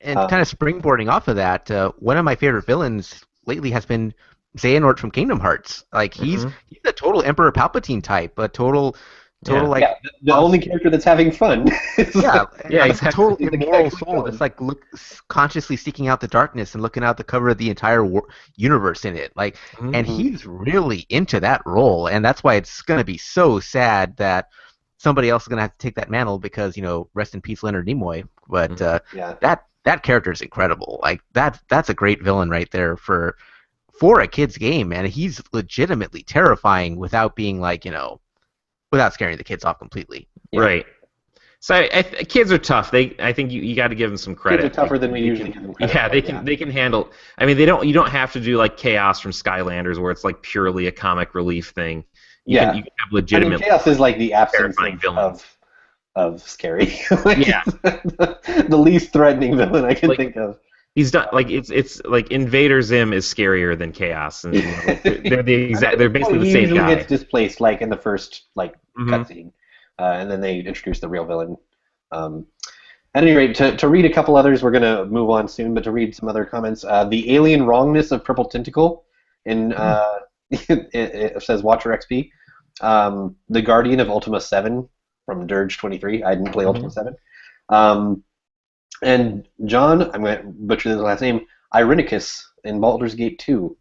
And kind of springboarding off of that, one of my favorite villains lately has been Xehanort from Kingdom Hearts. Like he's a total Emperor Palpatine type, a total like the only character that's having fun. It's a total immoral soul that's like consciously seeking out the darkness and looking out the cover of the entire universe in it. Like, and he's really into that role, and that's why it's gonna be so sad that somebody else is gonna have to take that mantle because rest in peace Leonard Nimoy. But that character is incredible. Like that's a great villain right there for a kid's game, and he's legitimately terrifying without being like without scaring the kids off completely. Right. So kids are tough. I think you got to give them some credit. Kids are tougher than we usually give them credit. Yeah, they can handle. I mean, you don't have to do like Chaos from Skylanders where it's like purely a comic relief thing. You can have legitimate. Chaos is like the absence of scary. The least threatening villain I can think of. He's done like it's like Invader Zim is scarier than Chaos, and they're they're basically the same guy. He gets displaced like in the first cutscene, and then they introduce the real villain. At any rate, to read a couple others, we're gonna move on soon. But to read some other comments, the alien wrongness of Purple Tentacle, it says Watcher XP, the Guardian of Ultima 7 from Dirge 23. I didn't play Ultima 7. And John, I'm going to butcher his last name, Irenicus in Baldur's Gate 2.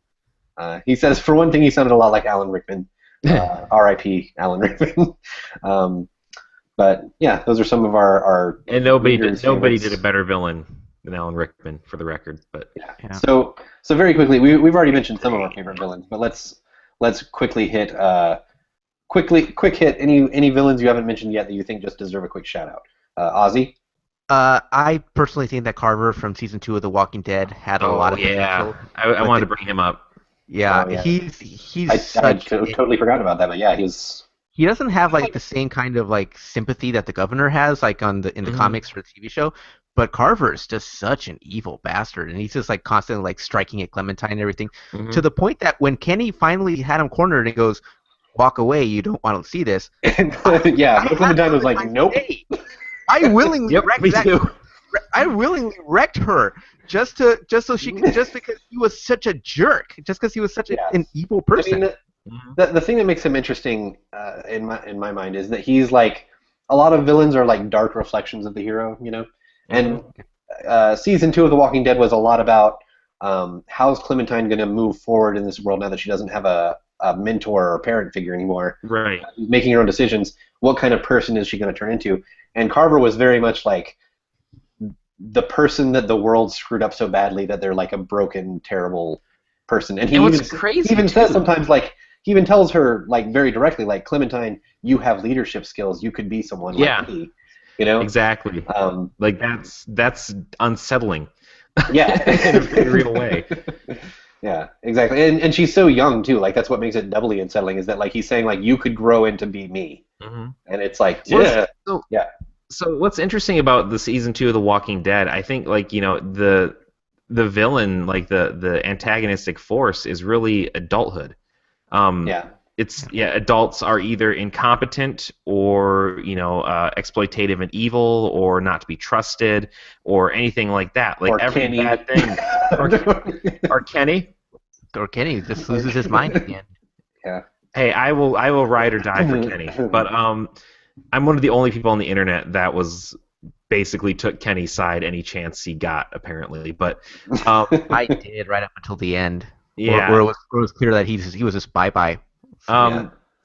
He says, for one thing, he sounded a lot like Alan Rickman. R.I.P. Alan Rickman. But yeah, those are some of our and nobody did a better villain than Alan Rickman, for the record. But yeah. So very quickly, we've already mentioned some of our favorite villains, but let's quickly hit quick hit any villains you haven't mentioned yet that you think just deserve a quick shout out. Ozzy. I personally think that Carver from season 2 of The Walking Dead had a lot of potential. I wanted to bring him up. Yeah, he's I totally forgot about that, but yeah, he doesn't have like the same kind of like sympathy that the governor has like in the comics or the TV show, but Carver is just such an evil bastard, and he's just like constantly like striking at Clementine and everything, to the point that when Kenny finally had him cornered and he goes, "Walk away, you don't want to see this." Clementine was like, "Nope." I willingly wrecked her just so she could, just because he was such a jerk, just because he was such an evil person. I mean, the thing that makes him interesting in my mind is that he's like, a lot of villains are like dark reflections of the hero, And season 2 of The Walking Dead was a lot about how's Clementine going to move forward in this world now that she doesn't have a mentor or parent figure anymore. Right. Making her own decisions. What kind of person is she going to turn into? And Carver was very much like the person that the world screwed up so badly that they're like a broken, terrible person. And he even says sometimes, like, he even tells her like very directly, like, Clementine, you have leadership skills. You could be someone like me. Exactly. Like that's unsettling. Yeah. In a very real way. Yeah, exactly. And she's so young too. Like, that's what makes it doubly unsettling, is that like he's saying like you could grow into be me. And it's like, So what's interesting about the season 2 of The Walking Dead, I think like, the villain, like the antagonistic force is really adulthood. adults are either incompetent or exploitative and evil or not to be trusted or anything like that. Like or every Kenny. bad thing, or Kenny. Or Kenny just loses his mind at the end. Yeah. Hey, I will ride or die for Kenny. But I'm one of the only people on the internet that was basically took Kenny's side any chance he got, apparently. But I did right up until the end. Yeah. Where it was clear that he was just bye-bye.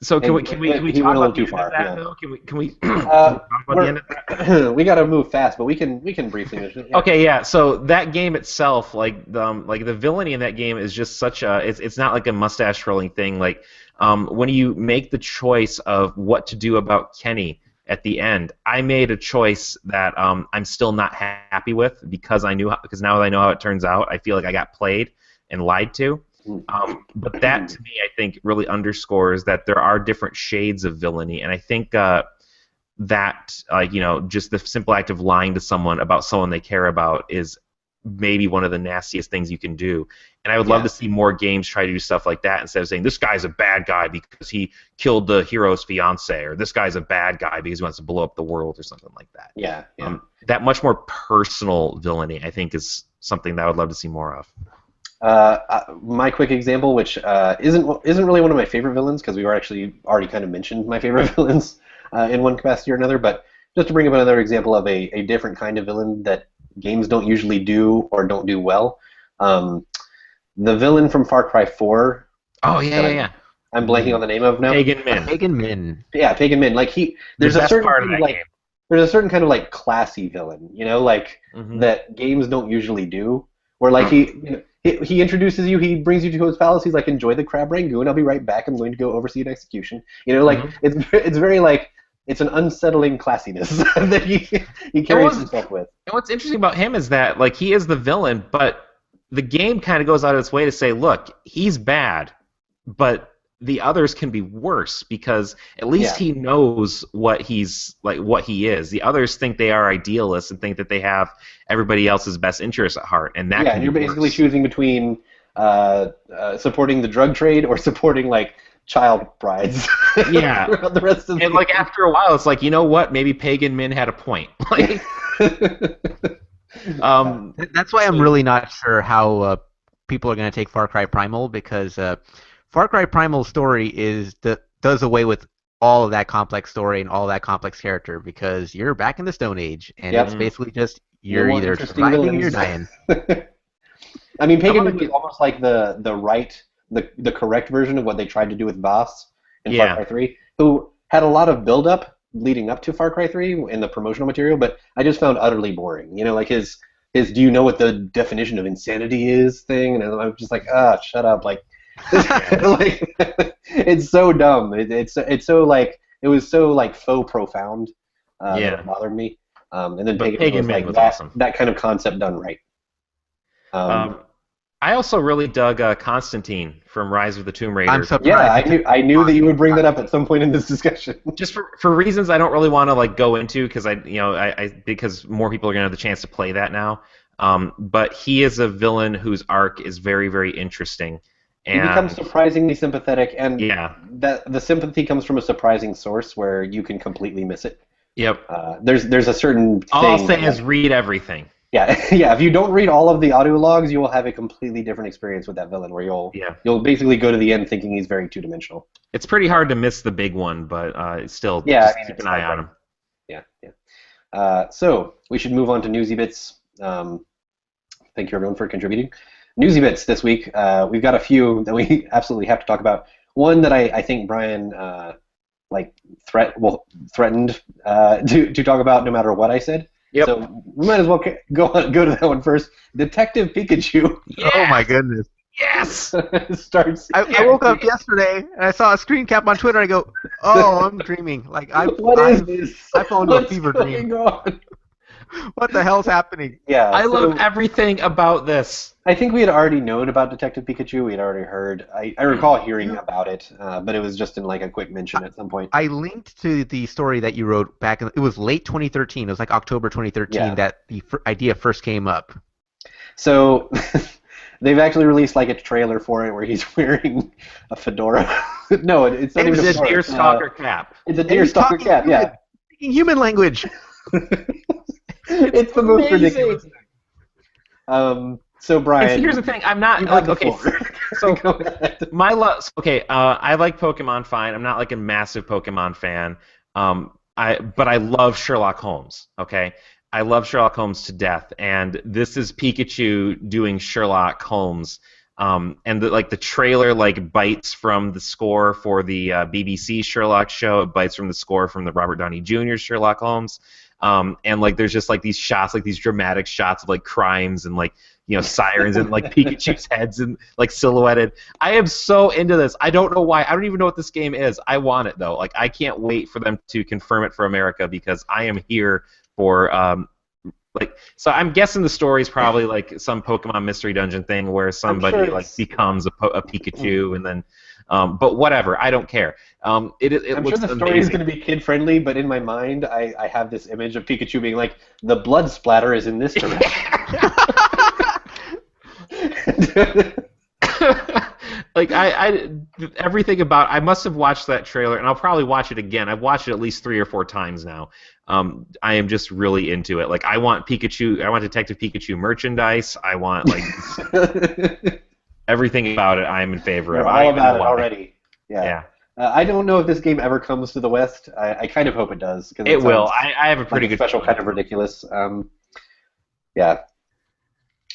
So can we talk about the end of that, though? Can we talk about the end of that? We got to move fast, but we can briefly. Yeah. Okay, yeah. So that game itself, like the villainy in that game is just such a. It's not like a mustache twirling thing. Like when you make the choice of what to do about Kenny at the end, I made a choice that I'm still not happy with because now that I know how it turns out, I feel like I got played and lied to. But that, to me, I think really underscores that there are different shades of villainy, and I think that, just the simple act of lying to someone about someone they care about is maybe one of the nastiest things you can do. And I would love to see more games try to do stuff like that instead of saying, this guy's a bad guy because he killed the hero's fiance, or this guy's a bad guy because he wants to blow up the world, or something like that. Yeah. That much more personal villainy, I think, is something that I would love to see more of. My quick example, which isn't really one of my favorite villains, because we were actually already kind of mentioned my favorite villains in one capacity or another, but just to bring up another example of a different kind of villain that games don't usually do or don't do well. The villain from Far Cry 4. Oh, yeah. I'm blanking on the name of now. Pagan Min. Yeah, Pagan Min. Like there's a certain part of that game. There's a certain kind of like classy villain, that games don't usually do. Where like he introduces you, he brings you to his palace. He's like, enjoy the crab rangoon. I'll be right back. I'm going to go oversee an execution. It's very like, it's an unsettling classiness that he carries himself with. And what's interesting about him is that like he is the villain, but the game kind of goes out of its way to say, look, he's bad, but the others can be worse because at least he knows what he is. The others think they are idealists and think that they have everybody else's best interests at heart, and that and you're basically choosing between supporting the drug trade or supporting like child brides. Yeah. The rest of and like after a while, it's like, you know what? Maybe Pagan Min had a point. Like, that's why I'm really not sure how people are going to take Far Cry Primal, because Far Cry Primal's story does away with all of that complex story and all that complex character, because you're back in the Stone Age, and it's basically just you're either surviving or you're dying. I mean, Pagan Min was almost like the correct version of what they tried to do with Voss in Far Cry 3, who had a lot of build-up leading up to Far Cry 3 in the promotional material, but I just found utterly boring. Like his do you know what the definition of insanity is thing? And I'm just like, shut up, like. Like, it's so dumb. It's so like, it was so like faux profound that it bothered me. And then Pagan Min was like awesome. That kind of concept done right. I also really dug Constantine from Rise of the Tomb Raider. I'm surprised. Yeah, I knew that you would bring that up at some point in this discussion. Just for reasons I don't really want to like go into, because because more people are gonna have the chance to play that now. But he is a villain whose arc is very, very interesting. He becomes surprisingly sympathetic, and the sympathy comes from a surprising source where you can completely miss it. Yep. There's a certain All I'll say is read everything. Yeah. If you don't read all of the audio logs, you will have a completely different experience with that villain, where you'll basically go to the end thinking he's very two-dimensional. It's pretty hard to miss the big one, but still, keep an eye on him. Yeah. So we should move on to Newsy Bits. Thank you, everyone, for contributing. Newsy Bits this week. We've got a few that we absolutely have to talk about. One that I think Brian threatened to talk about no matter what I said. Yep. So we might as well go to that one first. Detective Pikachu. Yes! Oh my goodness. Yes. Starts. I woke up yesterday and I saw a screen cap on Twitter. And I go, "Oh, I'm dreaming. Like what is this? I fell into a fever dream. What the hell's happening?" Yeah. I love everything about this. I think we had already known about Detective Pikachu. We had already heard. I recall hearing about it, but it was just in like a quick mention at some point. I linked to the story that you wrote back it was late 2013. It was like October 2013 that the idea first came up. So They've actually released like a trailer for it where he's wearing a fedora. No, it's not even a fedora. Deer stalker cap. It's a deer stalker cap. Yeah. Speaking human language. It's the most ridiculous thing. So Brian, and here's the thing: I'm not like okay. So my I like Pokemon fine. I'm not like a massive Pokemon fan. But I love Sherlock Holmes. Okay, I love Sherlock Holmes to death, and this is Pikachu doing Sherlock Holmes. And the trailer bites from the score for the BBC Sherlock show. It bites from the score from the Robert Downey Jr. Sherlock Holmes. And there's just these shots, these dramatic shots of crimes and sirens and Pikachu's heads and silhouetted. I am so into this. I don't know why. I don't even know what this game is. I want it though. I can't wait for them to confirm it for America because I am here for so I'm guessing the story is probably some Pokemon Mystery Dungeon thing where somebody becomes a Pikachu and then but whatever, I don't care. I'm sure the story is going to be kid friendly, but in my mind I have this image of Pikachu being the blood splatter is in this direction. Everything about I must have watched that trailer and I'll probably watch it again. I've watched it at least 3 or 4 times now. I am just really into it. I want Pikachu. I want Detective Pikachu merchandise. I want everything about it. I am in favor of. All about it already. Yeah. I don't know if this game ever comes to the West. I kind of hope it does. It will. I have a pretty good special kind of ridiculous. Yeah.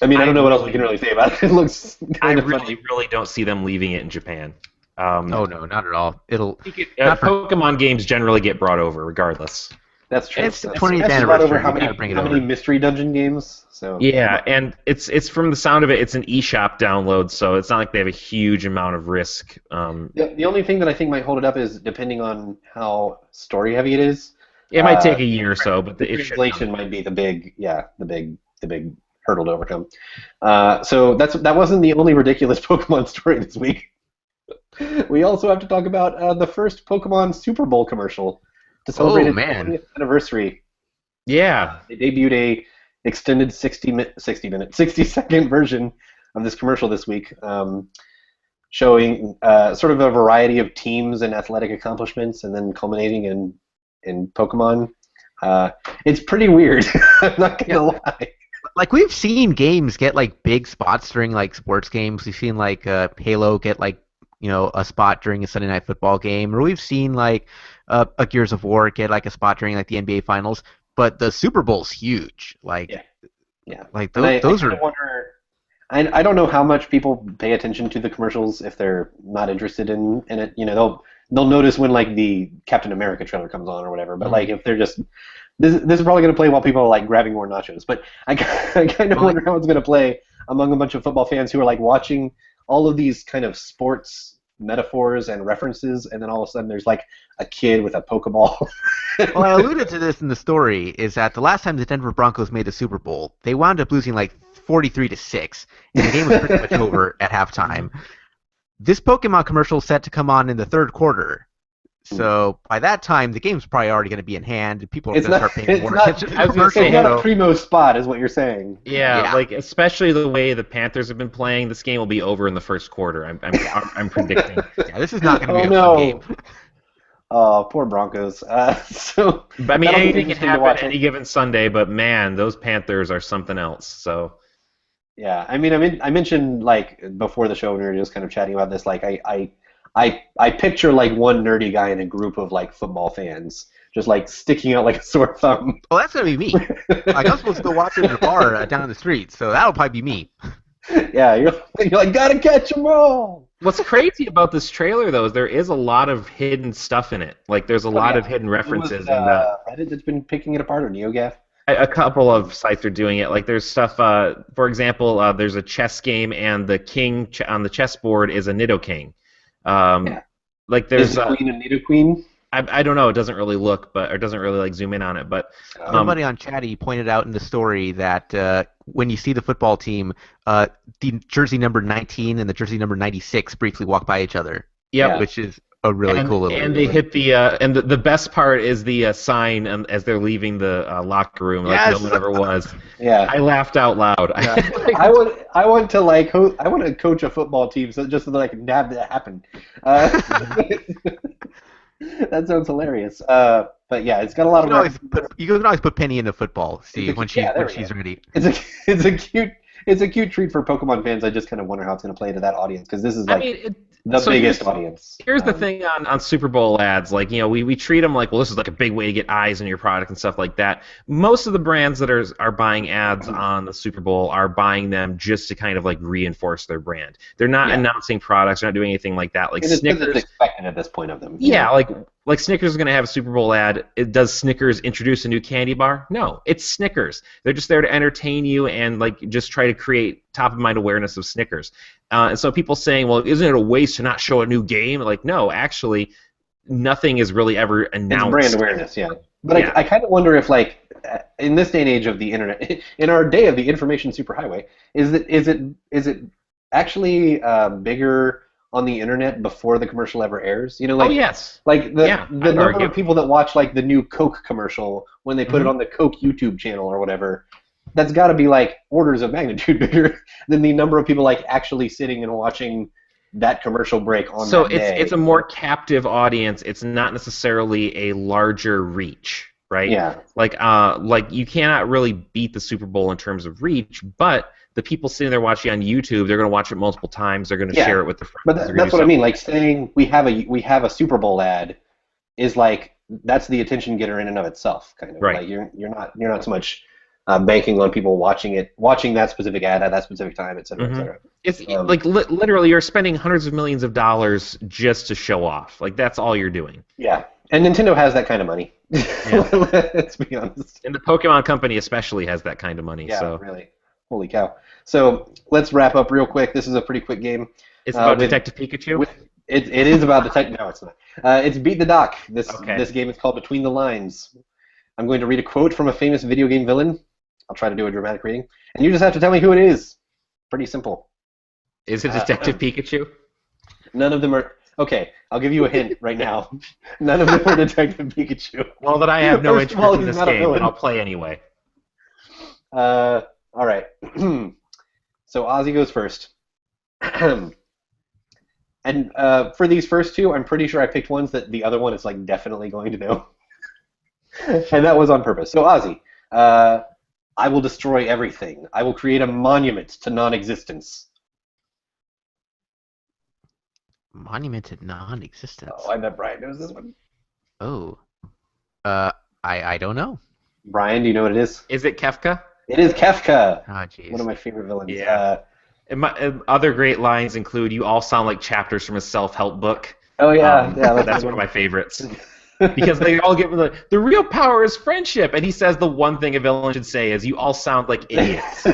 I mean, I don't know what else we can really say about it. It looks kind of funny. Really don't see them leaving it in Japan. Oh no, not at all. Pokemon games generally get brought over, regardless. That's true. It's the 20th anniversary. How many mystery dungeon games? So yeah, and it's from the sound of it, it's an eShop download, so it's not like they have a huge amount of risk. The only thing that I think might hold it up is depending on how story heavy it is. It might take a year or so, but the translation might be the big hurdle to overcome. So that wasn't the only ridiculous Pokemon story this week. We also have to talk about the first Pokemon Super Bowl commercial to celebrate its 20th anniversary. Yeah. They debuted a extended 60-second version of this commercial this week, showing sort of a variety of teams and athletic accomplishments, and then culminating in Pokemon. It's pretty weird. I'm not gonna lie. We've seen games get big spots during sports games. We've seen Halo get a spot during a Sunday Night Football game, or we've seen a Gears of War get a spot during the NBA Finals. But the Super Bowl's huge. Yeah. Those are. I don't know how much people pay attention to the commercials if they're not interested in it. They'll notice when the Captain America trailer comes on or whatever. But if they're just this is probably going to play while people are grabbing more nachos. But I kind of wonder how it's going to play among a bunch of football fans who are watching all of these kind of sports metaphors and references, and then all of a sudden there's a kid with a Pokeball. Well, I alluded to this in the story, is that the last time the Denver Broncos made the Super Bowl, they wound up losing 43-6, and the game was pretty much over at halftime. This Pokemon commercial is set to come on in the third quarter. So by that time, the game's probably already going to be in hand, and people are going to start paying more attention to the commercial. It's not a primo spot, is what you're saying. Yeah, especially the way the Panthers have been playing, this game will be over in the first quarter. I'm predicting. Yeah, this is not going to be a fun game. Oh, poor Broncos. But I mean, anything can happen any given Sunday, but man, those Panthers are something else. So. Yeah, I mean, I mentioned before the show when we were just kind of chatting about this. I picture one nerdy guy in a group of football fans, just sticking out like a sore thumb. Well, that's gonna be me. I'm supposed to go watch it in a bar down the street, so that'll probably be me. Yeah, you're gotta catch them all. What's crazy about this trailer though is there is a lot of hidden stuff in it. There's a lot of hidden references. Reddit that's been picking it apart, or NeoGaf. A couple of sites are doing it. There's stuff. For example, there's a chess game, and the king on the chessboard is a Nidoking. There's is the queen a Nidoqueen? I don't know. It doesn't really look, or it doesn't really zoom in on it. But somebody on Chatty pointed out in the story that when you see the football team, the jersey number 19 and the jersey number 96 briefly walk by each other. Yeah, which is a really cool little. And they hit the best part is the sign as they're leaving the locker room, like no one ever was. Yeah. I laughed out loud. Yeah. I want to coach a football team just so that I can have that happen. That sounds hilarious. But yeah, it's got a lot of. You can always put Penny into football, Steve, when she's ready. It's a cute treat for Pokemon fans. I just kind of wonder how it's going to play to that audience because this is the biggest audience. Here's the thing on Super Bowl ads, like, you know, we treat them like, well, this is like a big way to get eyes on your product and stuff like that. Most of the brands that are buying ads on the Super Bowl are buying them just to kind of like reinforce their brand. They're not announcing products, they're not doing anything like that. Like Snickers, it's expected at this point of them. Yeah, like Snickers is going to have a Super Bowl ad. Does Snickers introduce a new candy bar? No, it's Snickers. They're just there to entertain you and like just try to create top of mind awareness of Snickers. And so people saying, well, isn't it a waste to not show a new game? Like, no, actually, nothing is really ever announced. It's brand awareness, yeah. But I kind of wonder if, like, in this day and age of the internet, in our day of the information superhighway, is it actually bigger on the internet before the commercial ever airs? You know, like, yes. Like the number of people that watch like the new Coke commercial when they put it on the Coke YouTube channel or whatever, that's got to be like orders of magnitude bigger than the number of people like actually sitting and watching that commercial break on that day. So it's a more captive audience. It's not necessarily a larger reach, right? Yeah. Like you cannot really beat the Super Bowl in terms of reach, but the people sitting there watching on YouTube, they're going to watch it multiple times. They're going to share it with their friends. But that's what I mean. Like saying we have a Super Bowl ad is like that's the attention getter in and of itself, kind of. Right. Like you're not so much banking on people watching that specific ad at that specific time, et cetera, et cetera. It's like literally you're spending hundreds of millions of dollars just to show off. Like that's all you're doing. Yeah. And Nintendo has that kind of money. Yeah. Let's be honest. And the Pokemon Company especially has that kind of money. Yeah, so. Really. Holy cow. So let's wrap up real quick. This is a pretty quick game. It's about Detective Pikachu? It is about Detective... No, it's not. It's Beat the Doc. This game is called Between the Lines. I'm going to read a quote from a famous video game villain. I'll try to do a dramatic reading. And you just have to tell me who it is. Pretty simple. Is it Detective Pikachu? None of them are... Okay, I'll give you a hint right now. None of them are Detective Pikachu. Well, then I have no interest in this game, but I'll play anyway. All right. So Ozzy goes first. And for these first two, I'm pretty sure I picked ones that the other one is like definitely going to know. And that was on purpose. So Ozzy, I will destroy everything. I will create a monument to non-existence. Monument to non-existence. Oh, I bet Brian knows this one. Oh. I don't know. Brian, do you know what it is? Is it Kefka? It is Kefka. Oh, jeez. One of my favorite villains. Yeah. Other great lines include, "You all sound like chapters from a self-help book." Oh, yeah. That's one of my favorites. Because they all give him the real power is friendship. And he says the one thing a villain should say is, "You all sound like idiots."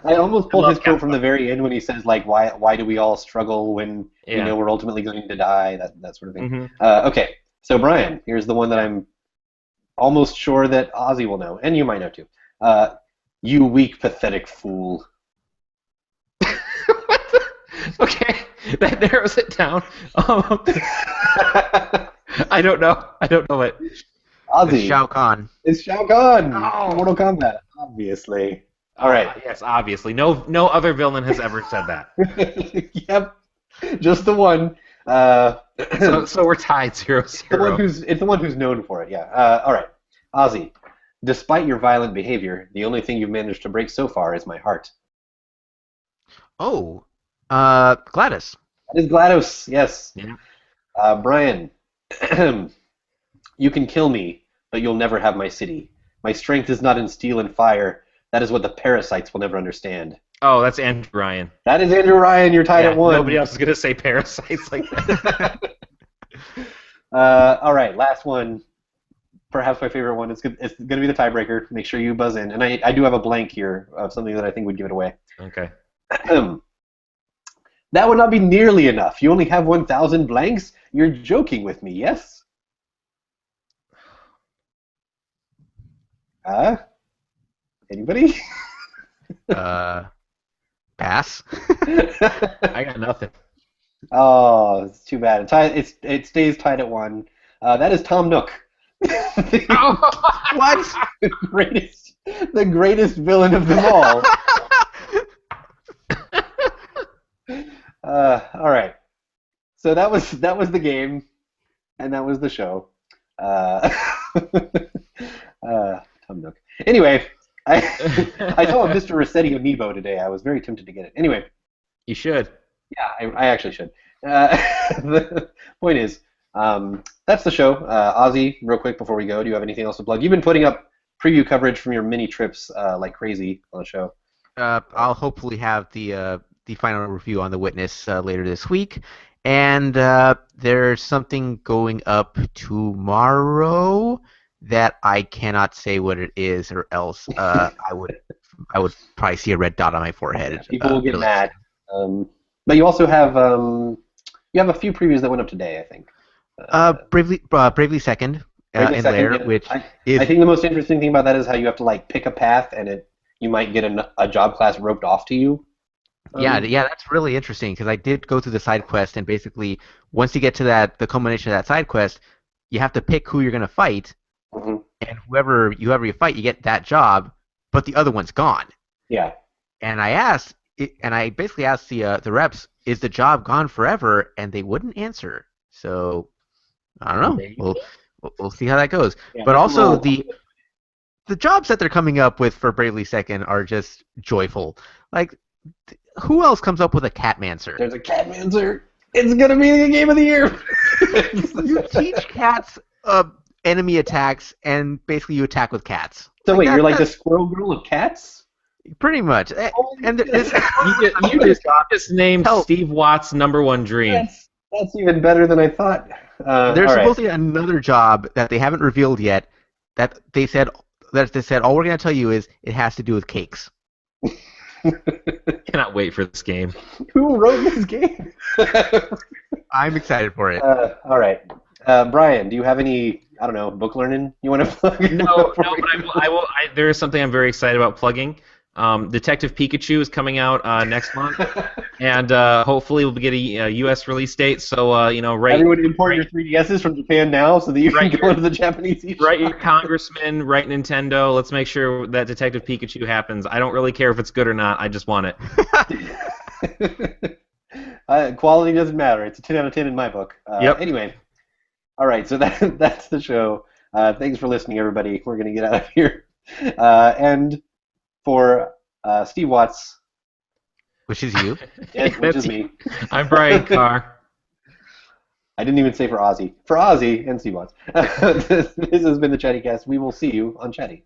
I almost pulled his quote from the very end when he says, like, why do we all struggle when you know we're ultimately going to die, that sort of thing. Okay, so Brian, here's the one that I'm almost sure that Ozzy will know, and you might know too. You weak, pathetic fool. Okay, that narrows it down. I don't know it. Ozzy. It's Shao Kahn. It's Shao Kahn. Oh. Mortal Kombat, obviously. All right. Yes, obviously. No other villain has ever said that. Yep. Just the one. So we're tied 0-0. It's the one who's known for it, yeah. All right. Ozzy, despite your violent behavior, the only thing you've managed to break so far is my heart. Oh. GLaDOS. That is GLaDOS, yes. Yeah. Brian, you can kill me, but you'll never have my city. My strength is not in steel and fire. That is what the parasites will never understand. Oh, that's Andrew Ryan. That is Andrew Ryan. You're tied at 1. Nobody else is going to say parasites like that. All right, last one. Perhaps my favorite one. It's going to be the tiebreaker. Make sure you buzz in. And I do have a blank here of something that I think would give it away. Okay. That would not be nearly enough. You only have 1,000 blanks? You're joking with me, yes? Anybody? Pass. I got nothing. Oh, it's too bad. It stays tied at 1. That is Tom Nook. What? The greatest villain of them all. All right. So that was the game, and that was the show. Tom Nook. Anyway, I saw a Mr. Rossetti amiibo today. I was very tempted to get it. Anyway. You should. Yeah, I actually should. The point is, that's the show. Ozzy, real quick before we go, do you have anything else to plug? You've been putting up preview coverage from your mini trips like crazy on the show. I'll hopefully have the final review on The Witness later this week. And there's something going up tomorrow that I cannot say what it is, or else I would probably see a red dot on my forehead. People will get mad. But you also have a few previews that went up today, I think. Bravely Second in Lair, which is... I think the most interesting thing about that is how you have to like pick a path, and you might get a job class roped off to you. Yeah, that's really interesting because I did go through the side quest, and basically once you get to the culmination of that side quest, you have to pick who you're going to fight, and whoever you fight, you get that job, but the other one's gone. Yeah. And I basically asked the reps, is the job gone forever? And they wouldn't answer. So I don't know. We'll see how that goes. Yeah, but also the jobs that they're coming up with for Bravely Second are just joyful. Like, who else comes up with a Catmancer? There's a Catmancer. It's gonna be the game of the year. You teach cats enemy attacks, and basically you attack with cats. So like wait, you're like the Squirrel Girl of cats? Pretty much. And you just named Steve Watt's #1 dream. That's even better than I thought. There's supposedly another job that they haven't revealed yet that they said all we're going to tell you is it has to do with cakes. Cannot wait for this game. Who wrote this game? I'm excited for it. All right. Brian, do you have any, I don't know, book learning you want to plug? No, but I will. There is something I'm very excited about plugging. Detective Pikachu is coming out next month, and hopefully we'll get a U.S. release date. So everyone import your 3DSs from Japan now, so that you can go to the Japanese eShop. Write your congressman, write Nintendo. Let's make sure that Detective Pikachu happens. I don't really care if it's good or not. I just want it. Quality doesn't matter. It's a 10 out of 10 in my book. Yep. Anyway, all right. So that's the show. Thanks for listening, everybody. We're gonna get out of here, and. For Steve Watts, which is you, which is me. I'm Brian Carr. I didn't even say for Ozzy. For Ozzy and Steve Watts. This has been the Chattycast. We will see you on Chatty.